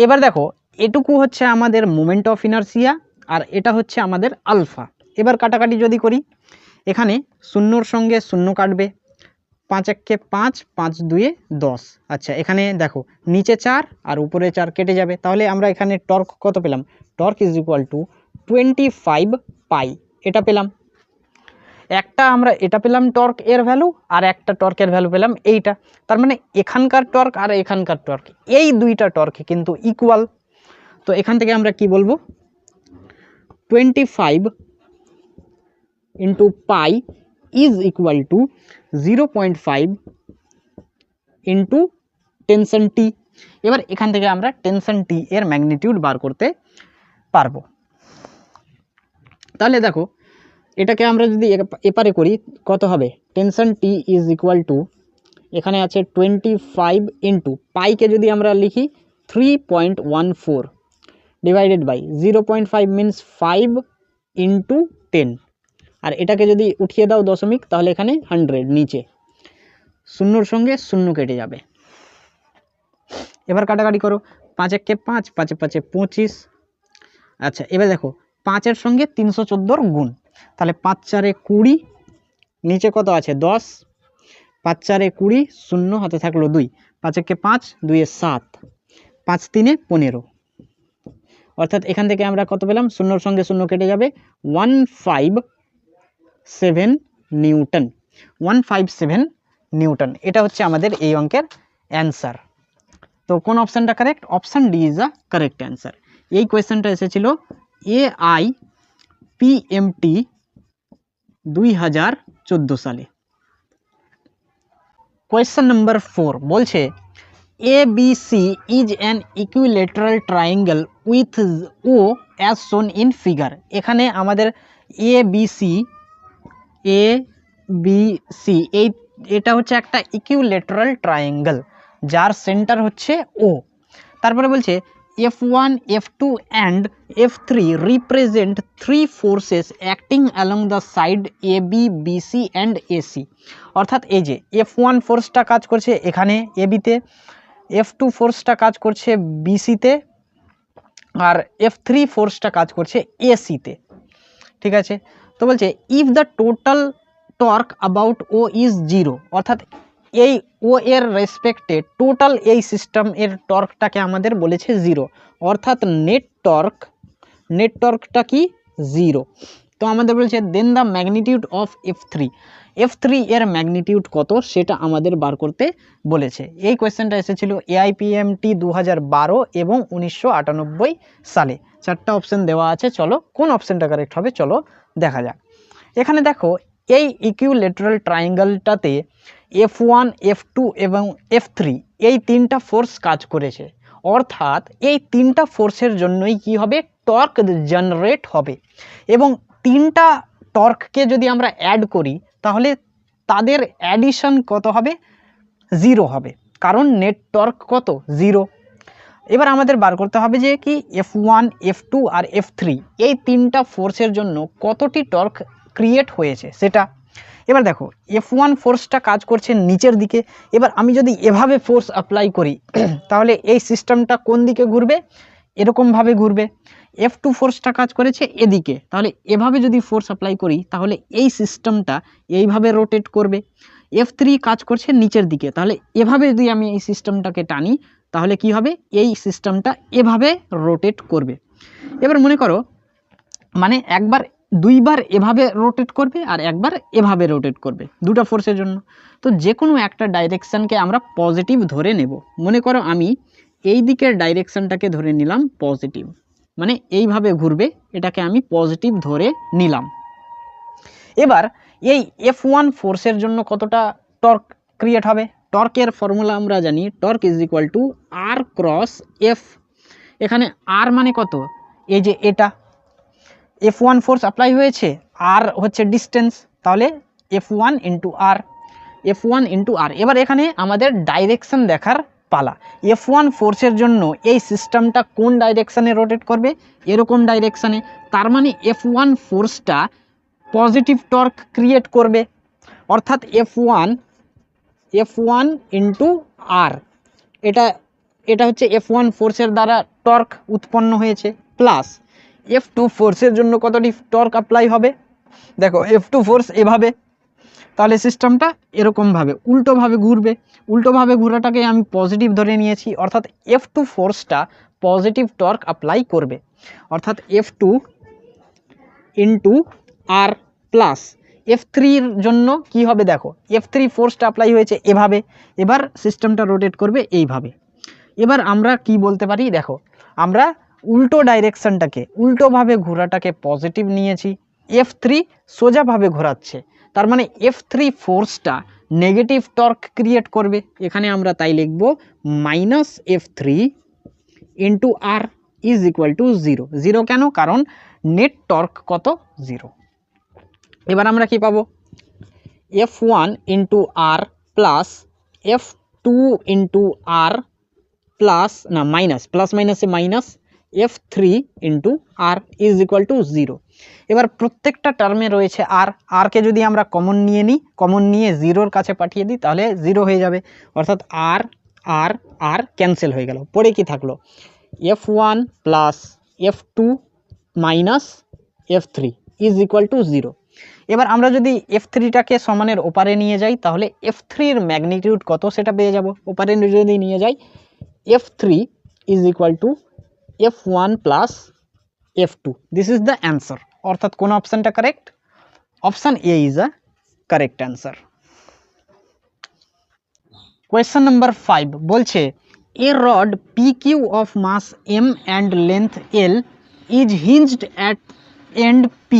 এবার দেখো এটুকু হচ্ছে আমাদের মোমেন্ট অফ ইনারশিয়া আর এটা হচ্ছে আমাদের আলফা। এবার কাটাকাটি যদি করি, এখানে শূন্যর সঙ্গে শূন্য কাটবে, 5 একে 5, 5 দুয়ে 10। আচ্ছা এখানে দেখো নিচে 4 আর উপরে 4 কেটে যাবে, তাহলে আমরা এখানে টর্ক কত পেলাম, টর্ক ইজ ইকুয়াল টু 25 পাই, এটা পেলাম। একটা আমরা এটা পেলাম টর্ক এর ভ্যালু, আর একটা টর্কের ভ্যালু পেলাম এইটা। তার মানে এখানকার টর্ক আর এখানকার টর্ক, এই দুইটা টর্ক কিন্তু ইকুয়াল। তো এখান থেকে আমরা কি বলবো, 25 into pi is equal to 0.5 into tension T. এবার এখান থেকে আমরা টেনশন টি এর ম্যাগনিটিউড বার করতে পারবো। তাহলে দেখো এটাকে আমরা যদি এপারে করি কত হবে, tension T is equal to, এখানে আছে 25 ইন্টু পাইকে যদি আমরা লিখি 3.14 ডিভাইডেড বাই 0.5 মিনস 5 ইন্টু 10, আর এটাকে যদি উঠিয়ে দাও দশমিক, তাহলে এখানে 100 নিচে, শূন্যর সঙ্গে শূন্য কেটে যাবে। এবার কাটাকাটি করো, 5 একে 5, 5 5 25। আচ্ছা এবার দেখো 5-এর সঙ্গে 314 গুণ, তাহলে 5 4 20, নিচে কত আছে 10, 5 4 20, শূন্য হাতে থাকলো 2, 5 একে 5, 2 এ 7, 5 3 15। অর্থাৎ এখান থেকে আমরা কত পেলাম, শূন্যর সঙ্গে শূন্য কেটে যাবে, 157 নিউটন, 157 নিউটন। এটা হচ্ছে আমাদের এই অঙ্কের অ্যান্সার। তো কোন অপশানটা correct, option D is the correct answer. এই কোয়েশ্চেনটা এসেছিল AIPMT 2014 সালে। কোয়েশ্চেন নাম্বার 4 বলছে ABC is an equilateral triangle with O as shown in figure। এখানে আমাদের ABC এটা হচ্ছে একটা ইকুইলেটারাল ট্রায়াঙ্গেল যার সেন্টার হচ্ছে O। তারপরে বলছে F1, F2 and F3 represent three forces acting along the side AB, BC and AC। অর্থাৎ এই যে F1 ফোর্সটা কাজ করছে এখানে AB তে, F2 ফোর্সটা কাজ করছে BC তে, আর F3 ফোর্সটা কাজ করছে AC তে। ঠিক আছে, তো বলছে if the total torque about O is zero, অর্থাৎ এই ও এর রেসপেক্টে টোটাল এই সিস্টেম এর টর্কটাকে আমাদের বলেছে জিরো, অর্থাৎ নেট টর্কটা কি জিরো। তো আমাদের বলছে দেন দ্য ম্যাগনিটিউড অফ F3 এর ম্যাগনিটিউড কত সেটা আমাদের বার করতে বলেছে। এই কোয়েশ্চেনটা এসেছিল AIPMT 2012 এবং 1998 সালে। চারটা অপশন দেওয়া আছে, চলো কোন অপশনটা কারেক্ট হবে চলো দেখা যাক। এখানে দেখো এই ইকুইলেটারাল ট্রায়াঙ্গেলটাতে F1, F2 এবং F3 এই তিনটা ফোর্স কাজ করেছে, অর্থাৎ এই তিনটা ফোর্সের জন্যই কি হবে, টর্ক জেনারেট হবে। এবং তিনটা টর্ককে যদি আমরা অ্যাড করি তাহলে তাদের অ্যাডিশন কত হবে, জিরো হবে, কারণ নেট টর্ক কত জিরো। এবার আমাদের বার করতে হবে যে কি F1, F2 আর F3 এই তিনটা ফোর্সের জন্য কতটি টর্ক ক্রিয়েট হয়েছে সেটা। এবার দেখো F1 ফোর্সটা কাজ করছে নিচের দিকে, এবার আমি যদি এভাবে ফোর্স অ্যাপ্লাই করি তাহলে এই সিস্টেমটা কোন দিকে ঘুরবে, এরকমভাবে ঘুরবে। F2 ফোর্সটা কাজ করেছে এদিকে, তাহলে এভাবে যদি ফোর্স অ্যাপ্লাই করি তাহলে এই সিস্টেমটা এইভাবে রোটেট করবে। F3 কাজ করছে নিচের দিকে, তাহলে এভাবে যদি আমি এই সিস্টেমটাকে টানি তাহলে কি হবে, এই সিস্টেমটা এভাবে রোটেট করবে। এবার মনে করো মানে দুইবার এভাবে রোটেট করবে আর একবার এভাবে রোটেট করবে, দুটো ফোর্সের জন্য। তো যে কোনো একটা ডাইরেকশানকে আমরা পজিটিভ ধরে নেব। মনে করো আমি এই দিকের ডাইরেকশানটাকে ধরে নিলাম পজিটিভ, মানে এইভাবে ঘুরবে, এটাকে আমি পজিটিভ ধরে নিলাম। এবার এই F1 ফোর্সের জন্য কতটা টর্ক ক্রিয়েট হবে, টর্কের ফর্মুলা আমরা জানি, torque is equal to R cross F. এখানে আর মানে কত, এই যে এটা F1 ফোর্স অ্যাপ্লাই হয়েছে, আর হচ্ছে ডিস্টেন্স, তাহলে F1 ইন্টু আর, F1 ইন্টু আর। এবার এখানে আমাদের ডাইরেকশন দেখার পালা। F1 ফোর্সের জন্য এই সিস্টেমটা কোন ডাইরেকশানে রোটেট করবে, এরকম ডাইরেকশানে। তার মানে F1 ফোর্সটা পজিটিভ টর্ক ক্রিয়েট করবে, অর্থাৎ F1 ইন্টু আর, এটা হচ্ছে F1 ফোর্সের দ্বারা টর্ক উৎপন্ন হয়েছে, প্লাস F2 ফোর্সের জন্য কতটি টর্ক অ্যাপ্লাই হবে, দেখো F2 ফোর্স এভাবে, তাহলে সিস্টেমটা এরকমভাবে উল্টোভাবে ঘুরবে। উল্টোভাবে ঘোরাটাকে আমি পজিটিভ ধরে নিয়েছি, অর্থাৎ F2 ফোর্সটা পজিটিভ টর্ক অ্যাপ্লাই করবে, অর্থাৎ F2 ইন্টু আর প্লাস F3-র জন্য কি হবে, দেখো F3 ফোর্সটা অ্যাপ্লাই হয়েছে এভাবে, এবার সিস্টেমটা রোটেট করবে এইভাবে। এবার আমরা কি বলতে পারি, দেখো আমরা উল্টো ডাইরেকশনটাকে, উল্টোভাবে ঘোরাটাকে পজিটিভ নিয়েছি, F3 সোজাভাবে ঘোরাচ্ছে, তার মানে F3 ফোর্সটা নেগেটিভ টর্ক ক্রিয়েট করবে। এখানে আমরা তাই লিখব minus F3 into R is equal to 0। 0 কেন, কারণ নেট টর্ক কত, 0। এবার আমরা কি পাবো, F1 into R plus F2 into R plus না মাইনাস, প্লাস মাইনাসে minus F3 into R is equal to 0। এবার প্রত্যেকটা টার্মে রয়েছে আর, আরকে যদি আমরা কমন নিয়ে নিই, কমন নিয়ে 0-র কাছে পাঠিয়ে দিই, তাহলে 0 হয়ে যাবে, অর্থাৎ আর আর আর ক্যান্সেল হয়ে গেল। পরে কি থাকলো, F1 plus F2 minus F3 is equal to 0। এবার আমরা যদি F3টাকে সমানের ওপারে নিয়ে যাই, তাহলে F3-র ম্যাগনিটিউড কত সেটা পেয়ে যাব। ওপারে যদি নিয়ে যাই, F3 is equal to F1 plus F2, this is the answer. অর্থাৎ কোন অপশানটা correct, option A is a correct answer. Question number 5 বলছে, a rod PQ of mass M and length L is hinged at end P।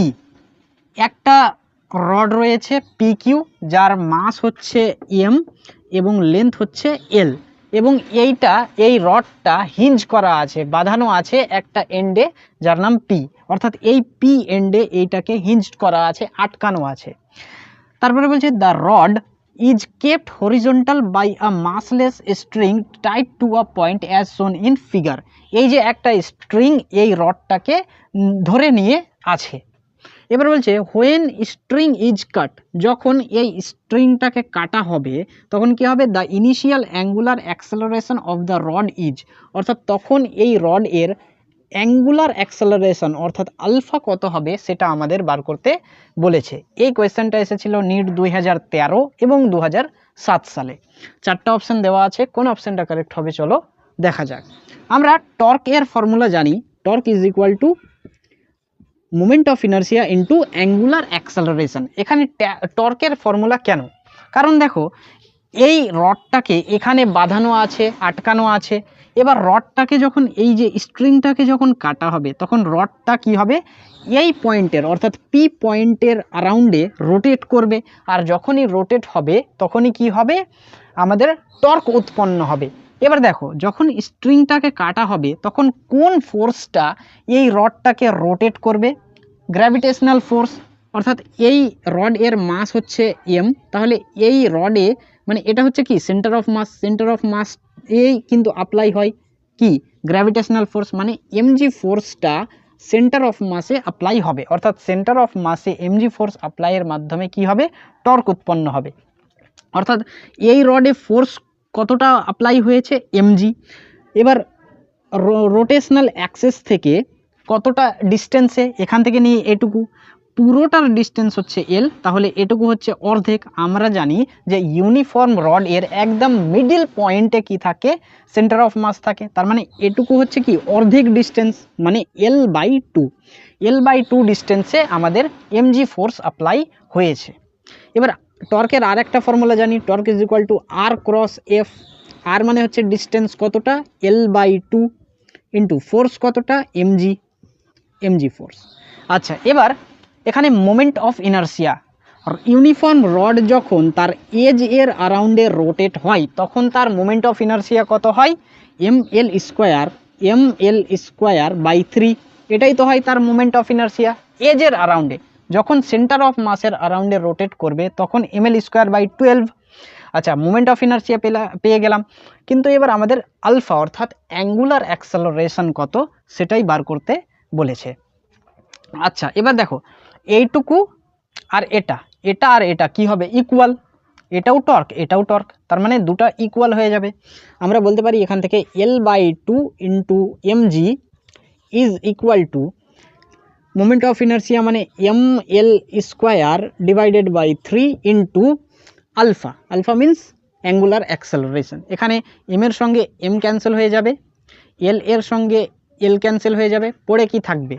একটা রড রয়েছে PQ, যার মাস হচ্ছে M এবং লেন্থ হচ্ছে L, এবং এই রডটা হিঞ্জ করা আছে, বাঁধানো আছে একটা এন্ডে যার নাম P, অর্থাৎ এই P এন্ডে এইটাকে হিঞ্জড করা আছে, আটকানো আছে। তারপরে বলছে the rod is kept horizontal by a massless string tied to a point as shown in figure. এই যে একটা স্ট্রিং এই রডটাকে ধরে নিয়ে আছে। এবার বলছে হোয়েন স্ট্রিং ইজ কাট, যখন এই স্ট্রিংটাকে কাটা হবে তখন কি হবে, the initial angular acceleration of the rod is, অর্থাৎ তখন এই রড এর অ্যাঙ্গুলার অ্যাক্সেলারেশন অর্থাৎ আলফা কত হবে সেটা আমাদের বার করতে বলেছে। এই কোয়েশ্চেনটা এসেছিল নিট 2013 এবং 2007 সালে। 4টা অপশান দেওয়া আছে, কোন অপশানটা কারেক্ট হবে চলো দেখা যাক। আমরা টর্ক এর ফর্মুলা জানি, torque is equal to moment of inertia into angular acceleration. এখানে টর্কের ফর্মুলা কেন, কারণ দেখো এই রডটাকে এখানে বাঁধানো আছে, আটকানো আছে। এবার রডটাকে যখন এই যে স্ট্রিংটাকে যখন কাটা হবে তখন রডটা কি হবে, এই পয়েন্টের অর্থাৎ পি পয়েন্টের অ্যারাউন্ডে রোটেট করবে, আর যখনই রোটেট হবে তখনই কি হবে, আমাদের টর্ক উৎপন্ন হবে। এবার দেখো যখন স্ট্রিংটাকে কাটা হবে তখন কোন ফোর্সটা এই রডটাকে রোটেট করবে, গ্র্যাভিটেশনাল ফোর্স, অর্থাৎ এই রড এর মাস হচ্ছে M, তাহলে এই রডে মানে এটা হচ্ছে কি centre of mass, centre of mass এই কিন্তু অ্যাপ্লাই হয় কি গ্র্যাভিটেশনাল ফোর্স, মানে mg ফোর্সটা সেন্টার অফ মাসে অ্যাপ্লাই হবে, অর্থাৎ সেন্টার অফ মাসে mg ফোর্স অ্যাপ্লাইয়ের মাধ্যমে কি হবে, টর্ক উৎপন্ন হবে। অর্থাৎ এই রডে ফোর্স কতটা অ্যাপ্লাই হয়েছে, mg। এবার রোটেশনাল অ্যাক্সিস থেকে কতটা ডিস্টেন্সে, এখান থেকে নিয়ে এটুকু, পুরোটার ডিস্টেন্স হচ্ছে L, তাহলে এটুকু হচ্ছে অর্ধেক। আমরা জানি যে ইউনিফর্ম রড এর একদম মিডল পয়েন্টে কি থাকে, সেন্টার অফ মাস থাকে, তার মানে এটুকু হচ্ছে কি অর্ধেক ডিস্টেন্স, মানে L/2 ডিস্টেন্সে আমাদের mg ফোর্স অ্যাপ্লাই হয়েছে। এবার টর্কের আর একটা ফর্মুলা জানি, torque is equal to R cross F. R মানে হচ্ছে ডিস্টেন্স কতটা, L/2 ইন্টু ফোর্স কতটা, mg ফোর্স। আচ্ছা, এবার এখানে moment of inertia, uniform rod যখন তার এজ এর অ্যারাউন্ডে রোটেট হয় তখন তার মোমেন্ট অফ ইনার্সিয়া কত হয়, ml² বাই 3, এটাই তো হয় তার মোমেন্ট অফ ইনার্সিয়া এজ এর অ্যারাউন্ডে। যখন সেন্টার অফ মাসের অ্যারাউন্ডে রোটেট করবে তখন ml²/12। আচ্ছা, মোমেন্ট অফ ইনার্সিয়া পেয়ে গেলাম, কিন্তু এবার আমাদের আলফা অর্থাৎ অ্যাঙ্গুলার অ্যাক্সেলারেশন কত সেটাই বার করতে বলেছে। আচ্ছা, এবার দেখো এইটুকু আর এটা আর এটা কি হবে, ইকুয়াল। এটাও টর্ক এটাও টর্ক, তার মানে দুটা ইকুয়াল হয়ে যাবে। আমরা বলতে পারি এখান থেকে L/2 into mg is equal to moment of inertia মানে ml²/3 into alpha. Alpha means angular acceleration. এখানে এম এর সঙ্গে এম ক্যান্সেল হয়ে যাবে, এল এর সঙ্গে এল ক্যান্সেল হয়ে যাবে, পড়ে কি থাকবে,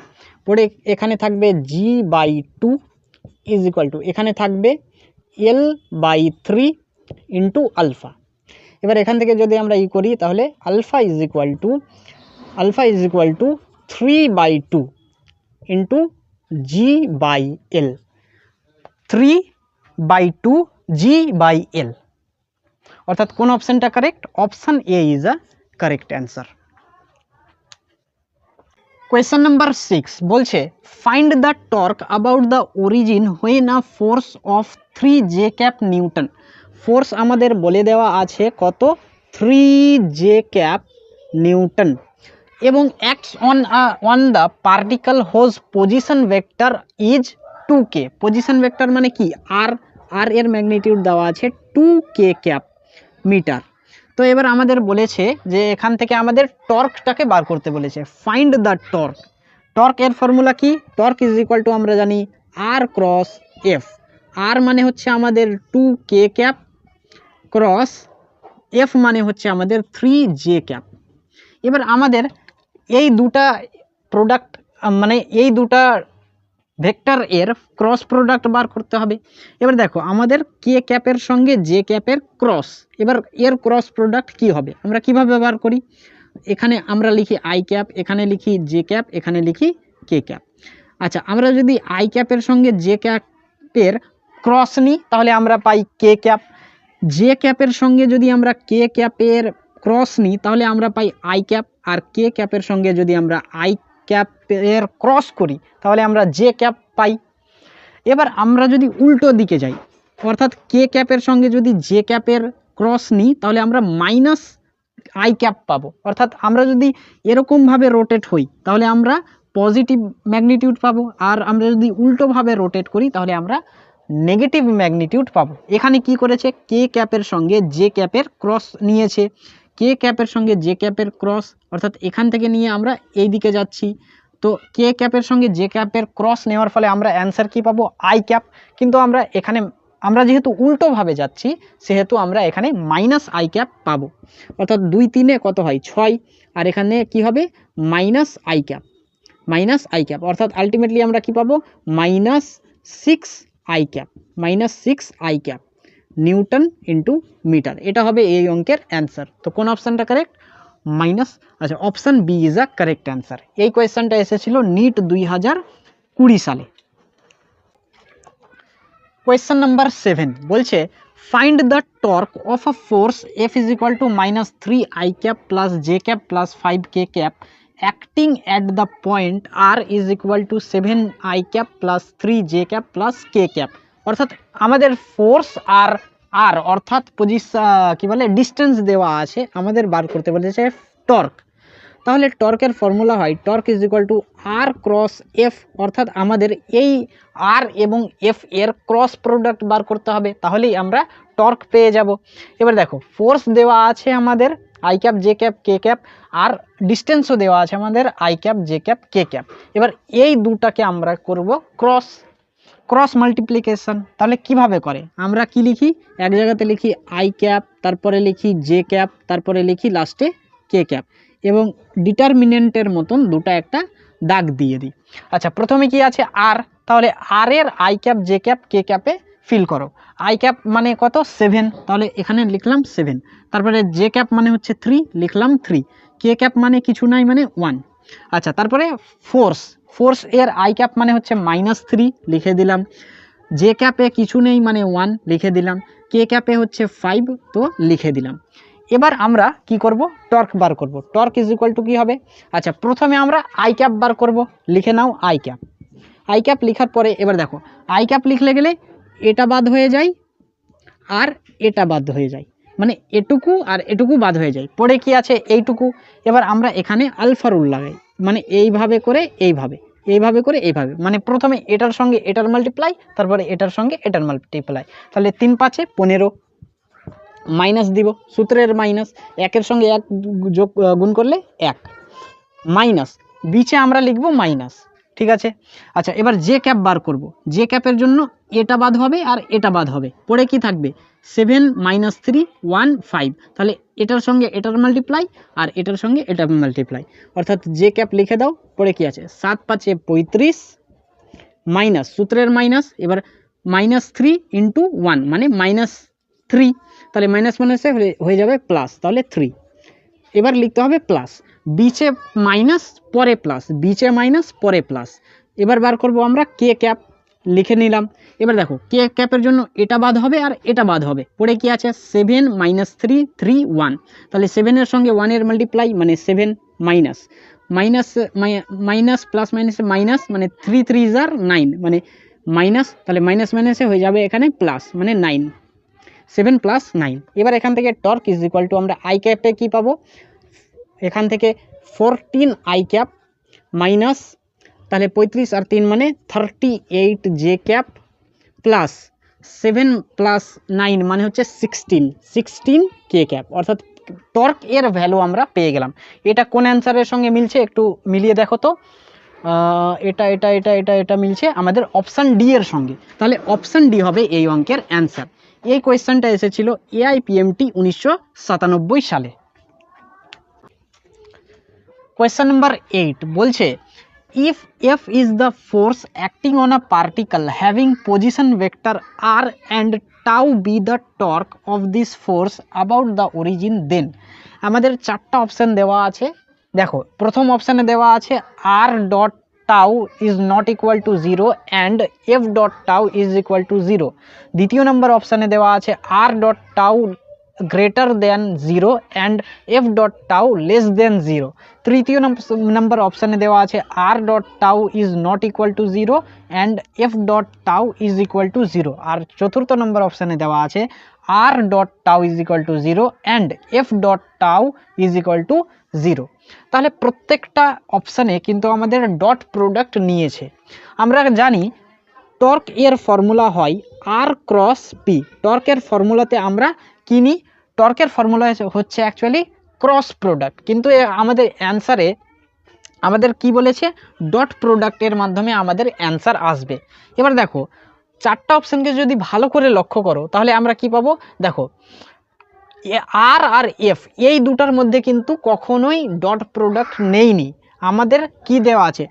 পড়ে এখানে থাকবে g/2 ইজ ইকুয়াল টু এখানে থাকবে L/3 ইন্টু আলফা। এবার এখান থেকে যদি আমরা করি তাহলে alpha is equal to 3/2 into g/l, 3/2 g/l। অর্থাৎ কোন অপশানটা correct? Option A is a correct answer. Question number 6 বলছে find the torque about the origin when a force of 3 j cap newton. ফোর্স আমাদের বলে দেওয়া আছে কত, 3 j cap নিউটন, এবং acts on the particle whose position vector is 2k। Position vector মানে কি, আর এর ম্যাগনিটিউড দেওয়া আছে 2k ক্যাপ মিটার। তো এবার আমাদের বলেছে যে এখান থেকে আমাদের টর্কটাকে বার করতে বলেছে, ফাইন্ড দ্য টর্ক। টর্ক এর ফর্মুলা কি, টর্ক ইজ ইকুয়াল টু আমরা জানি আর ক্রস এফ। আর মানে হচ্ছে আমাদের 2k ক্যাপ ক্রস এফ মানে হচ্ছে আমাদের 3j ক্যাপ। এবার আমাদের এই দুটা প্রোডাক্ট মানে এই দুটা ভেক্টর এর ক্রস প্রোডাক্ট বার করতে হবে। এবার দেখো আমাদের কে ক্যাপের সঙ্গে জে ক্যাপের ক্রস, এবার এর ক্রস প্রোডাক্ট কি হবে আমরা কিভাবে বার করি, এখানে আমরা লিখি আই ক্যাপ, এখানে লিখি জে ক্যাপ, এখানে লিখি কে ক্যাপ। আচ্ছা, আমরা যদি আই ক্যাপের সঙ্গে জে ক্যাপের ক্রস নিই তাহলে আমরা পাই কে ক্যাপ। জে ক্যাপের সঙ্গে যদি আমরা কে ক্যাপের ক্রস নিই তাহলে আমরা পাই আই ক্যাপ, আর কে ক্যাপের সঙ্গে যদি আমরা আই ক্যাপের ক্রস করি তাহলে আমরা জে ক্যাপ পাই। এবার আমরা যদি উল্টো দিকে যাই, অর্থাৎ কে ক্যাপের সঙ্গে যদি জে ক্যাপের ক্রস নিই তাহলে আমরা মাইনাস আই ক্যাপ পাবো। অর্থাৎ আমরা যদি এরকমভাবে রোটেট হই তাহলে আমরা পজিটিভ ম্যাগনিটিউড পাবো, আর আমরা যদি উল্টোভাবে রোটেট করি তাহলে আমরা নেগেটিভ ম্যাগনিটিউড পাবো। এখানে কি করেছে, কে ক্যাপের সঙ্গে জে ক্যাপের ক্রস নিয়েছে, কে ক্যাপের সঙ্গে জে ক্যাপের ক্রস, অর্থাৎ এখান থেকে নিয়ে আমরা এই দিকে যাচ্ছি। তো কে ক্যাপের সঙ্গে জে ক্যাপের ক্রস নেওয়ার ফলে আমরা অ্যান্সার কি পাবো, আই ক্যাপ। কিন্তু আমরা এখানে আমরা যেহেতু উল্টোভাবে যাচ্ছি সেহেতু আমরা এখানে মাইনাস আই ক্যাপ পাবো। অর্থাৎ 2 3 কত হয় 6, আর এখানে কি হবে minus I cap, minus I cap. অর্থাৎ আলটিমেটলি আমরা কি পাবো -6 I cap, -6 I cap newton into metre. এটা হবে এই অঙ্কের অ্যান্সার। তো কোন অপশানটা কারেক্ট, আচ্ছা option B is a correct answer. এই কোয়েশ্চেনটা এসেছিল নিট 2020 সালে। কোয়েশ্চেন নাম্বার 7 বলছে find the torque of a force F is equal to -3 I cap plus J cap plus 5 K cap acting at the point R is equal to 7 I cap plus 3 J cap plus K cap. অর্থাৎ আমাদের ফোর্স আর আর অর্থাৎ কি বলে ডিস্টেন্স দেওয়া আছে, আমাদের বার করতে বলেছে টর্ক। তাহলে টর্কের ফর্মুলা হয় torque is equal to R cross F. অর্থাৎ আমাদের এই আর এবং এফ এর ক্রস প্রোডাক্ট বার করতে হবে, তাহলেই আমরা টর্ক পেয়ে যাব। এবার দেখো ফোর্স দেওয়া আছে আমাদের I cap J cap K cap, আর ডিস্টেন্সও দেওয়া আছে আমাদের I cap J cap K cap. এবার এই দুটাকে আমরা করব ক্রস মাল্টিপ্লিকেশন। তাহলে কিভাবে করে, আমরা কি লিখি, এক জায়গাতে লিখি আই ক্যাপ, তারপরে লিখি জে ক্যাপ, তারপরে লিখি লাস্টে কে ক্যাপ, এবং ডিটারমিনেন্টের মতন দুটা একটা দাগ দিয়ে দিই। আচ্ছা, প্রথমে কি আছে আর, তাহলে আর এর I cap J cap K ক্যাপে ফিল করো। আই ক্যাপ মানে কত 7, তাহলে এখানে লিখলাম 7। তারপরে জে ক্যাপ মানে হচ্ছে 3, লিখলাম 3। কে ক্যাপ মানে কিছু নাই মানে 1। আচ্ছা, তারপরে ফোর্স এর আই ক্যাপ মানে হচ্ছে -3, লিখে দিলাম। জে ক্যাপে কিছু নেই মানে 1, লিখে দিলাম। কে ক্যাপে হচ্ছে 5, তো লিখে দিলাম। এবার আমরা কি করব, টর্ক বার করব। টর্ক ইজ ইকুয়াল টু কি হবে, আচ্ছা প্রথমে আমরা আই ক্যাপ বার করব, লিখে now I cap. I cap লেখার পরে এবার দেখো আই ক্যাপ লিখলে গেলে এটা বাদ হয়ে যায় আর এটা বাদ হয়ে যায়, মানে এটুকু আর এটুকু বাদ হয়ে যায়, পরে কি আছে এইটুকু। এবার আমরা এখানে আলফা রুল লাগাই, মানে এইভাবে করে এইভাবে, এইভাবে করে এইভাবে, মানে প্রথমে এটার সঙ্গে এটার মাল্টিপ্লাই, তারপরে এটার সঙ্গে এটার মাল্টিপ্লাই, তাহলে 3 5 15, মাইনাস দিব সূত্রের মাইনাস, একের সঙ্গে এক যোগ গুণ করলে 1, মাইনাস বিচে আমরা লিখব মাইনাস, ঠিক আছে। আচ্ছা এবার যে ক্যাপ বার করব, যে ক্যাপের জন্য এটা বাদ হবে আর এটা বাদ হবে, পরে কি থাকবে 7 - 3 1 5, তাহলে এটার সঙ্গে এটার মাল্টিপ্লাই আর এটার সঙ্গে এটার মাল্টিপ্লাই, অর্থাৎ যে ক্যাপ লিখে দাও, পরে কি আছে 7 5 35 মাইনাস সূত্রের মাইনাস, এবার -3 × 1 মানে -3, তাহলে মাইনাস মাইনাসে হয়ে যাবে প্লাস, তাহলে 3, এবার লিখতে হবে প্লাস, বিচে মাইনাস পরে প্লাস, বিচে মাইনাস পরে প্লাস। এবার বার করব আমরা কে ক্যাপ, লিখে নিলাম। এবার দেখো কে ক্যাপের জন্য এটা বাদ হবে আর এটা বাদ হবে, পরে কি আছে 7 - 3 3 1, তাহলে 7-এর সঙ্গে 1-এর মাল্টিপ্লাই মানে 7, মাইনাস মাইনাস মাইনাস প্লাস মাইনাসে মাইনাস, মানে 3 3 9, মানে মাইনাস, তাহলে মাইনাস মাইনাসে হয়ে যাবে এখানে প্লাস, মানে 9, 7 + 9। এবার এখান থেকে টর্ক ইজ ইকুয়াল টু আমরা আই ক্যাপে কী পাবো, এখান থেকে 14 আই ক্যাপ মাইনাস, তাহলে 35 আর 3 মানে 38 জে ক্যাপ প্লাস 7 + 9 মানে হচ্ছে 16 কে ক্যাপ, অর্থাৎ টর্ক এর ভ্যালু আমরা পেয়ে গেলাম। এটা কোন অ্যান্সারের সঙ্গে মিলছে একটু মিলিয়ে দেখো তো, এটা এটা এটা এটা এটা মিলছে আমাদের অপশান ডি এর সঙ্গে, তাহলে অপশান ডি হবে এই অঙ্কের অ্যান্সার। এই কোয়েশ্চেনটা এসেছিল AIPMT 1997 সালে। কোয়েশ্চেন নাম্বার 8 বলছে if F is the force acting on a particle having position vector r and tau be the torque of this force about the origin, then আমাদের চারটা অপশান দেওয়া আছে। দেখো প্রথম অপশানে দেওয়া আছে r dot tau is not equal to 0 and f dot tau is equal to 0। দ্বিতীয় নম্বর অপশানে দেওয়া আছে r dot tau greater than 0 and f dot tau less than 0। তৃতীয় নম্বর অপশানে দেওয়া আছে r dot tau is not equal to 0 and f dot tau is equal to 0। আর চতুর্থ নম্বর অপশানে দেওয়া আছে r dot tau is equal to 0 and f dot tau is equal to 0। তাহলে প্রত্যেকটা অপশানে কিন্তু আমাদের ডট প্রোডাক্ট নিয়েছে। আমরা জানি টর্ক এর ফর্মুলা হয় r ক্রস p। টর্কের ফর্মুলাতে আমরা কি নিই, টর্কের ফর্মুলা হচ্ছে অ্যাকচুয়ালি ক্রস প্রোডাক্ট, কিন্তু আমাদের অ্যান্সারে আমাদের কি বলেছে ডট প্রোডাক্টের মাধ্যমে আমাদের অ্যান্সার আসবে। এবার দেখো চারটা অপশানকে যদি ভালো করে লক্ষ্য করো তাহলে আমরা কি পাবো, দেখো আর আর এফ এই দুটার মধ্যে কিন্তু কখনোই ডট প্রোডাক্ট নেইনি। আমাদের কি দেওয়া আছে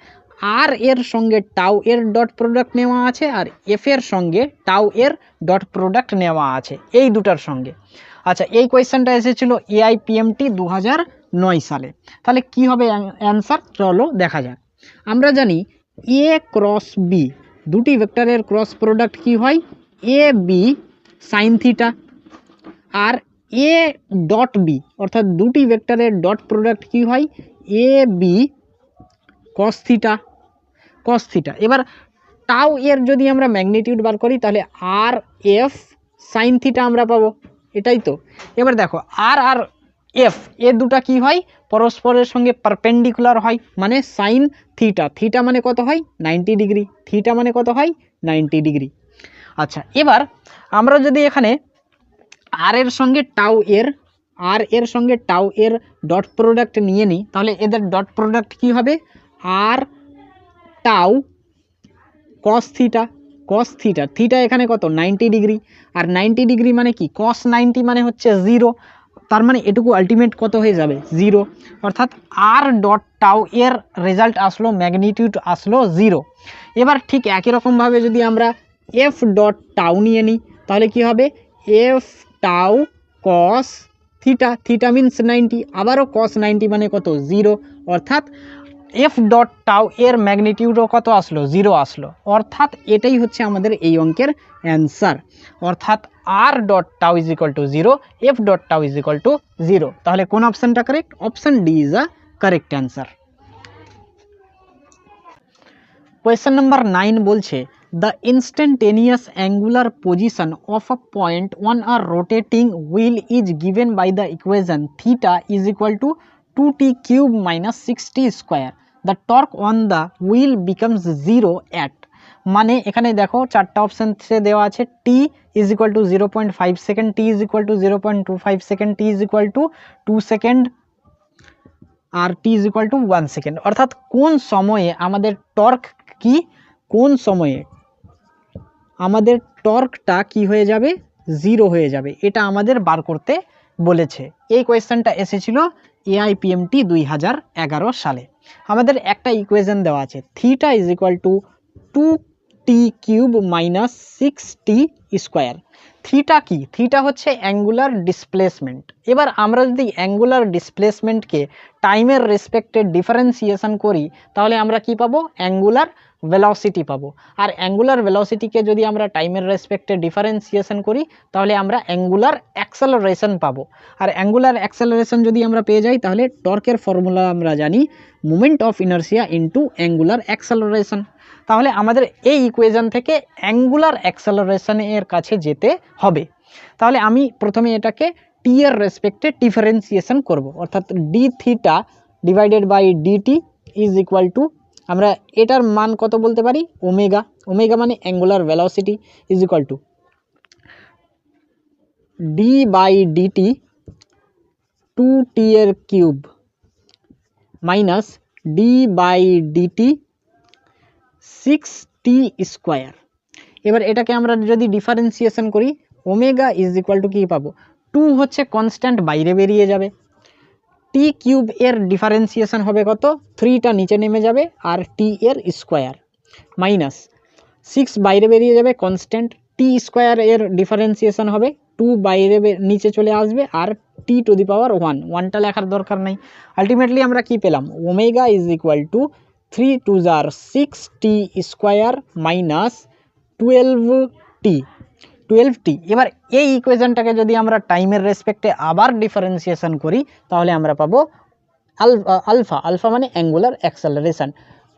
আর এর সঙ্গে টাউ এর ডট প্রোডাক্ট নেওয়া আছে আর এফ এর সঙ্গে টাউ এর ডট প্রোডাক্ট নেওয়া আছে এই দুটার সঙ্গে। আচ্ছা এই কোয়েশ্চেনটা এসেছিল AIPMT 2009 সালে। তাহলে কি হবে অ্যান্সার, চলো দেখা যাক। আমরা জানি এ ক্রস বি দুটি ভেক্টরের ক্রস প্রোডাক্ট কি হয় এ বি সাইন থিটা, আর এ ডট বি অর্থাৎ দুটি ভেক্টরের ডট প্রোডাক্ট কি হয় A B cos theta, cos theta. এবার টাউ এর যদি আমরা ম্যাগনিটিউড বার করি তাহলে আর এফ সাইন থিটা আমরা পাবো, এটাই তো। এবার দেখো আর আর এফ এ দুটা কি হয় পরস্পরের সঙ্গে পারপেন্ডিকুলার হয়, মানে সাইন থিটা, থিটা মানে কত হয় 90 ডিগ্রি, থিটা মানে কত হয় 90 ডিগ্রি। আচ্ছা এবার আমরা যদি এখানে আর এর সঙ্গে টাউ এর আর এর সঙ্গে টাউ এর ডট প্রোডাক্ট নিয়ে নিই তাহলে এদের ডট প্রোডাক্ট কি হবে R tau cos theta, cos theta, theta এখানে কত 90 ডিগ্রি, আর 90 ডিগ্রি মানে কি কস 90 মানে হচ্ছে 0, তার মানে এটুকু আলটিমেট কত হয়ে যাবে 0, অর্থাৎ আর ডট টাউ এর রেজাল্ট আসলো ম্যাগনিটিউড আসলো 0। এবার ঠিক একই রকমভাবে যদি আমরা এফ ডট টাউ নিয়ে নিই তাহলে কি হবে F tau cos theta, theta means 90, আবারও কস 90 মানে কত 0, অর্থাৎ এফ ডট টাউ এর ম্যাগনিটিউডও কত আসলো 0 আসলো, অর্থাৎ এটাই হচ্ছে আমাদের এই অঙ্কের অ্যান্সার। অর্থাৎ R dot tau is equal to 0, F dot tau is equal to 0। তাহলে কোন অপশানটা correct, option D is a correct answer. Question number 9 বলছে the instantaneous angular position of a point on a rotating wheel is given by the equation theta is equal to 2t cube minus 6t square. The torque on the wheel becomes 0 at, মানে এখানে দেখো চারটা অপশান দেওয়া আছে। T is equal to 0.5 second, T is equal to 0.25 second, T is equal to 2 second আর T is equal to 1 second. অর্থাৎ কোন সময়ে আমাদের টর্ক কি, কোন সময়ে আমাদের টর্কটা কি হয়ে যাবে, 0 হয়ে যাবে, এটা আমাদের বার করতে বলেছে। এই কোয়েশ্চেনটা এসেছিল AIPMT 2011 সালে। আমাদের একটা ইকুয়েশন দেওয়া আছে, theta is equal to 2t cube minus 6t square. Theta কি, থিটা হচ্ছে অ্যাঙ্গুলার ডিসপ্লেসমেন্ট। এবার আমরা যদি অ্যাঙ্গুলার ডিসপ্লেসমেন্টকে টাইমের রেসপেক্টে ডিফারেন্সিয়েশন করি তাহলে আমরা কি পাবো, অ্যাঙ্গুলার ভেলোসিটি পাবো। আর অ্যাঙ্গুলার ভেলোসিটিকে যদি আমরা টাইমের রেসপেক্টে ডিফারেন্সিয়েশন করি তাহলে আমরা অ্যাঙ্গুলার অ্যাক্সেলারেশন পাবো। আর অ্যাঙ্গুলার অ্যাক্সেলারেশন যদি আমরা পেয়ে যাই তাহলে টর্কের ফর্মুলা আমরা জানি, moment of inertia into angular acceleration. তাহলে আমাদের এই ইকুয়েশন থেকে অ্যাঙ্গুলার অ্যাক্সেলারেশনের কাছে যেতে হবে। তাহলে আমি প্রথমে এটাকে টি এর রেসপেক্টে ডিফারেন্সিয়েশন করব, অর্থাৎ D theta divided by D T is equal to, আমরা এটার মান কত বলতে পারি, ওমেগা। ওমেগা মানে angular velocity is equal to D by D T 2t এর cube minus D by D T 6t square. এবার এটাকে আমরা যদি ডিফারেন্সিয়েশন করি, ওমেগা ইজ ইকুয়াল টু কী পাবো, 2 হচ্ছে কনস্ট্যান্ট, বাইরে বেরিয়ে যাবে। টি কিউব এর ডিফারেন্সিয়েশন হবে কত, 3টা নিচে নেমে যাবে আর টি এর স্কোয়ার মাইনাস 6 বাইরে বেরিয়ে যাবে কনস্ট্যান্ট, টি স্কোয়ার এর ডিফারেন্সিয়েশন হবে 2 বাইরে নিচে চলে আসবে আর টি টু দি পাওয়ার 1, 1টা লেখার দরকার নেই। আলটিমেটলি আমরা কি পেলাম, omega is equal to 3 2 jar 6t square minus 12t। এবার এই ইকুয়েশনটাকে যদি আমরা টাইমের রেসপেক্টে আবার ডিফারেন্সিয়েশন করি তাহলে আমরা পাবো আলফা, আলফা মানে অ্যাঙ্গুলার অ্যাক্সেলারেশন,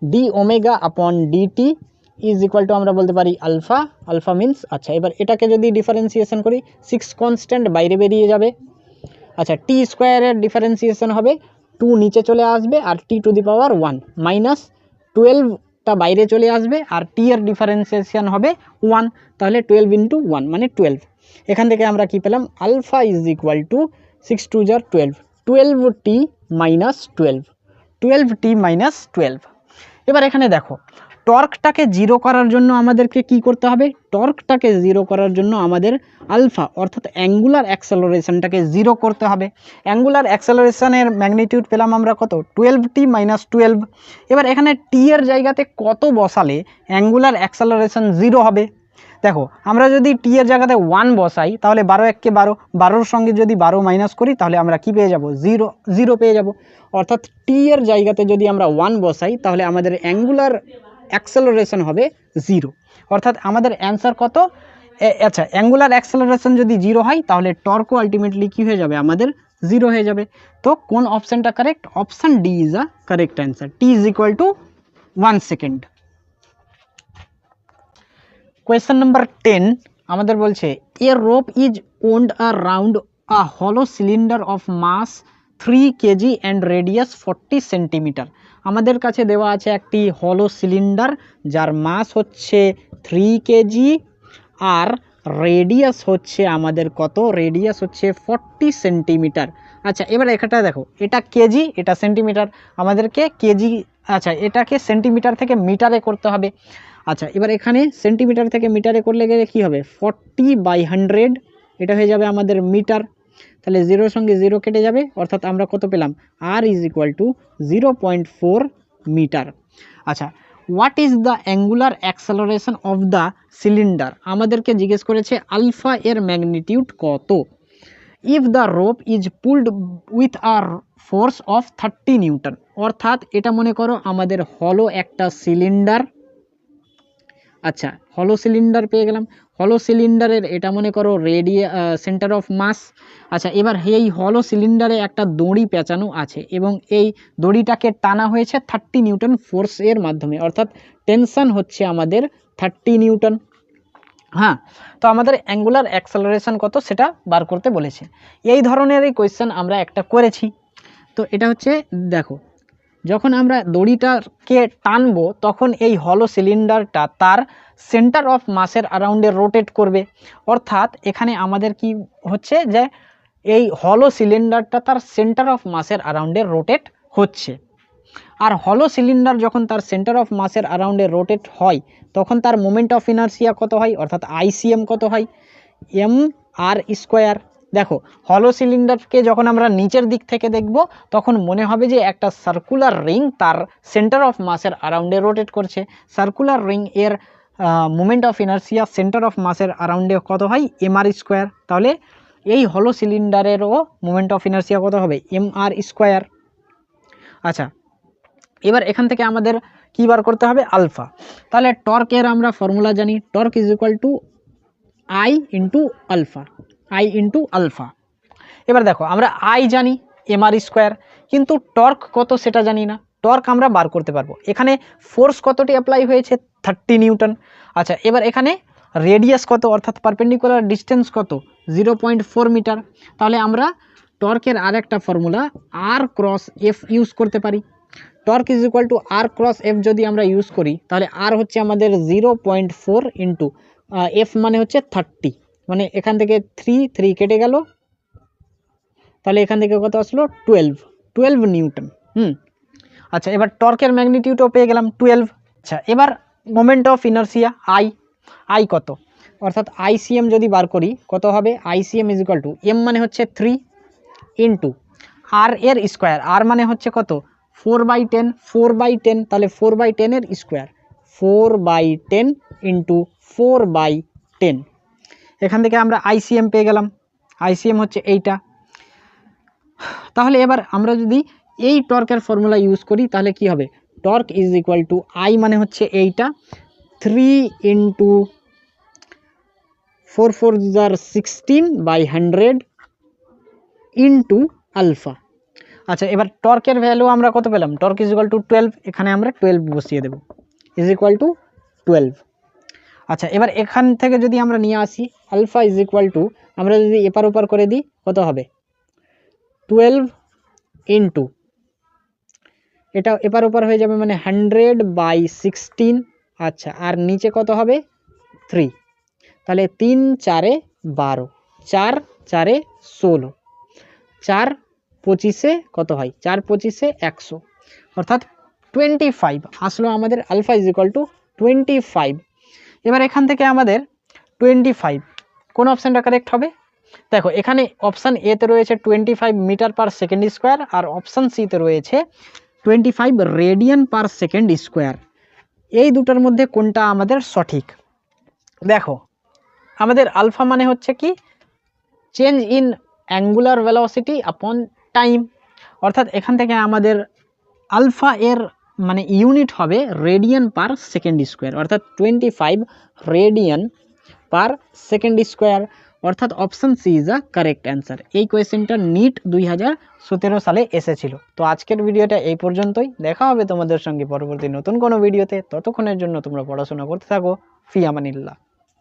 ডি ওমেগা আপন ডিটি ইজ ইকুয়াল টু আমরা বলতে পারি আলফা, আলফা মিনস, আচ্ছা এবার এটাকে যদি ডিফারেন্সিয়েশন করি 6 কনস্ট্যান্ট বাইরে বেরিয়ে যাবে, আচ্ছা টি স্কোয়ারের ডিফারেন্সিয়েশন হবে 2 নিচে চলে আসবে আর টি টু দি পাওয়ার 1 মাইনাস 12টা বাইরে চলে আসবে আর টি এর ডিফারেন্সিয়েশন হবে 1, তাহলে 12 ইন্টু 1 মানে 12। এখান থেকে আমরা কি পেলাম, alpha is equal to 6 2 jar 12, 12t minus 12, 12t minus 12। এবার এখানে দেখো টর্কটাকে জিরো করার জন্য আমাদেরকে কি করতে হবে, টর্কটাকে জিরো করার জন্য আমাদের আলফা অর্থাৎ অ্যাঙ্গুলার অ্যাক্সেলারেশনটাকে জিরো করতে হবে। অ্যাঙ্গুলার অ্যাক্সেলারেশনের ম্যাগনিটিউড পেলাম আমরা কত, 12t মাইনাস 12। এবার এখানে টি এর জায়গাতে কত বসালে অ্যাঙ্গুলার অ্যাক্সেলারেশন জিরো হবে, দেখো আমরা যদি টি এর জায়গাতে 1 বসাই তাহলে 12 1 কে 12, 12-র সঙ্গে যদি 12 মাইনাস করি তাহলে আমরা কি পেয়ে যাব, জিরো পেয়ে যাব। অর্থাৎ টি এর জায়গাতে যদি আমরা 1 বসাই তাহলে আমাদের অ্যাঙ্গুলার অ্যাক্সেলারেশন হবে 0, অর্থাৎ আমাদের অ্যান্সার কত, আচ্ছা অ্যাঙ্গুলার অ্যাক্সেলারেশন যদি 0 হয় তাহলে টর্কও আলটিমেটলি কী হয়ে যাবে, আমাদের 0 হয়ে যাবে। তো কোন অপশানটা correct, option D is a correct answer, T is equal to 1 second. Question number 10 আমাদের বলছে a rope is wound around a hollow cylinder of mass 3 kg and radius 40 centimetre. আমাদের কাছে দেওয়া আছে একটি হলো সিলিন্ডার যার মাস হচ্ছে 3 kg আর রেডিয়াস হচ্ছে আমাদের কত, রেডিয়াস হচ্ছে 40 সেন্টিমিটার। আচ্ছা এবার এখানটা দেখো, এটা কেজি এটা সেন্টিমিটার, আমাদেরকে কেজি, আচ্ছা এটাকে সেন্টিমিটার থেকে মিটারে করতে হবে। আচ্ছা এবার এখানে সেন্টিমিটার থেকে মিটারে করলে গেলে কী হবে, 40/100, এটা হয়ে যাবে আমাদের মিটার। তাহলে 0-র সঙ্গে 0 কেটে যাবে, অর্থাৎ আমরা কত পেলাম, R is equal to 0.4 metre. আচ্ছা what is the angular acceleration of the cylinder, আমাদেরকে জিজ্ঞেস করেছে আলফা এর ম্যাগনিটিউড কত। If the rope is pulled with আর ফোর্স অফ 30 নিউটন, অর্থাৎ এটা মনে করো আমাদের হলো একটা সিলিন্ডার, আচ্ছা হলো সিলিন্ডার পেয়ে গেলাম, হলো সিলিন্ডারের এটা মনে করো সেন্টার অফ মাস। আচ্ছা, এবার এই হলো সিলিন্ডারে একটা দড়ি পেঁচানো আছে এবং এই দড়িটাকে টানা হয়েছে 30 নিউটন ফোর্স এর মাধ্যমে, অর্থাৎ টেনশন হচ্ছে আমাদের 30 নিউটন। হ্যাঁ, তো আমাদের অ্যাঙ্গুলার অ্যাক্সেলারেশন কত সেটা বার করতে বলেছে। এই ধরনেরই কোয়েশ্চেন আমরা একটা করেছি। তো এটা হচ্ছে দেখো, যখন আমরা দড়িটাকে টানবো তখন এই হলো সিলিন্ডারটা তার সেন্টার অফ মাসের অ্যারাউন্ডে রোটেট করবে, অর্থাৎ এখানে আমাদের কি হচ্ছে যে এই হলো সিলিন্ডারটা তার সেন্টার অফ মাসের অ্যারাউন্ডে রোটেট হচ্ছে। আর হলো সিলিন্ডার যখন তার সেন্টার অফ মাসের অ্যারাউন্ডে রোটেট হয় তখন তার মোমেন্ট অফ ইনার্সিয়া কত হয়, অর্থাৎ আইসিএম কত হয়, এম আর স্কোয়ার। দেখো, হলো সিলিন্ডারকে যখন আমরা নিচের দিক থেকে দেখব তখন মনে হবে যে একটা সার্কুলার রিং তার সেন্টার অফ মাসের অ্যারাউন্ডে রোটেট করছে। সার্কুলার রিং এর moment of inertia centre of মাসের অ্যারাউন্ডে কত হয়, এম আর স্কোয়ার। তাহলে এই হলো সিলিন্ডারেরও মোমেন্ট অফ ইনার্সিয়া কত হবে, এম আর স্কোয়ার। আচ্ছা, এবার এখান থেকে আমাদের কী বার করতে হবে, আলফা। তাহলে টর্কের আমরা ফর্মুলা জানি, torque is equal to I into alpha, I into alpha. এবার দেখো, আমরা আই জানি এম আর স্কোয়ার, কিন্তু টর্ক কত সেটা জানি না। টর্ক আমরা বার করতে পারবো। এখানে ফোর্স কতটি অ্যাপ্লাই হয়েছে, 30 নিউটন। আচ্ছা, এবার এখানে রেডিয়াস কত, অর্থাৎ পারপেন্ডিকুলার ডিস্টেন্স কত, 0.4 মিটার। তাহলে আমরা টর্কের আর একটা formula R cross F use করতে পারি। Torque is equal to R cross F যদি আমরা ইউজ করি তাহলে আর হচ্ছে আমাদের 0.4 ইন্টু এফ মানে হচ্ছে 30, মানে এখান থেকে 3 কেটে গেল, তাহলে এখান থেকে কত আসলো, 12 নিউটন। আচ্ছা, এবার টর্কের ম্যাগনিটিউডও পেয়ে গেলাম 12। আচ্ছা, এবার মোমেন্ট অফ ইনার্সিয়া আই কত, অর্থাৎ আইসিএম যদি বার করি কত হবে, ICM is equal to M মানে হচ্ছে 3 ইন্টু আর এর স্কোয়ার, আর মানে হচ্ছে কত, 4/10, 4/10, তাহলে 4/10 এর স্কোয়ার, 4/10 ইন্টু 4/10। এখান থেকে আমরা আইসিএম পেয়ে গেলাম, আইসিএম হচ্ছে এইটা। তাহলে এবার আমরা যদি এই টর্কের ফর্মুলা ইউজ করি তাহলে কি হবে, torque is equal to I মানে হচ্ছে এইটা, 3 ইন্টু 4 4 16/100 ইন্টু আলফা। আচ্ছা, এবার টর্কের ভ্যালু আমরা কত পেলাম, টর্ক ইজ ইকুয়াল টু 12, এখানে আমরা 12 বসিয়ে দেব, ইজ ইকুয়াল টু 12। আচ্ছা, এবার এখান থেকে যদি আমরা নিয়ে আসি আলফা ইজ ইকুয়াল টু, আমরা যদি এপার ওপার করে দিই কত হবে, 12 ইন্টু, এটা এপার ওপার হয়ে যাবে মানে 100/16। আচ্ছা, আর নিচে কত হবে, 3, তাহলে 3 4 12, 4 4 16, 4 25 কত হয়, 4 25 100, অর্থাৎ 25 আসলো আমাদের। Alpha is equal to 25। এবার এখান থেকে আমাদের 25 কোন অপশানটা কারেক্ট হবে, দেখো এখানে অপশান এতে রয়েছে 25 মিটার পার সেকেন্ড স্কোয়ার আর অপশান সিতে রয়েছে 25 রেডিয়ান পার সেকেন্ড স্কোয়ার। এই দুটোর মধ্যে কোনটা আমাদের সঠিক, দেখো আমাদের আলফা মানে হচ্ছে কি, change in angular velocity upon time, অর্থাৎ এখান থেকে আমাদের আলফা এর মানে ইউনিট হবে রেডিয়ান পার সেকেন্ড স্কোয়ার, অর্থাৎ 25 রেডিয়ান পার সেকেন্ড স্কোয়ার, অর্থাৎ option C is a correct answer. এই কোয়েশ্চেনটা নিট 2017 সালে এসেছিল। তো আজকের ভিডিওটা এই পর্যন্তই, দেখা হবে তোমাদের সঙ্গে পরবর্তী নতুন কোনো ভিডিওতে। ততক্ষণের জন্য তোমরা পড়াশোনা করতে থাকো, ফি আমানিল্লাহ।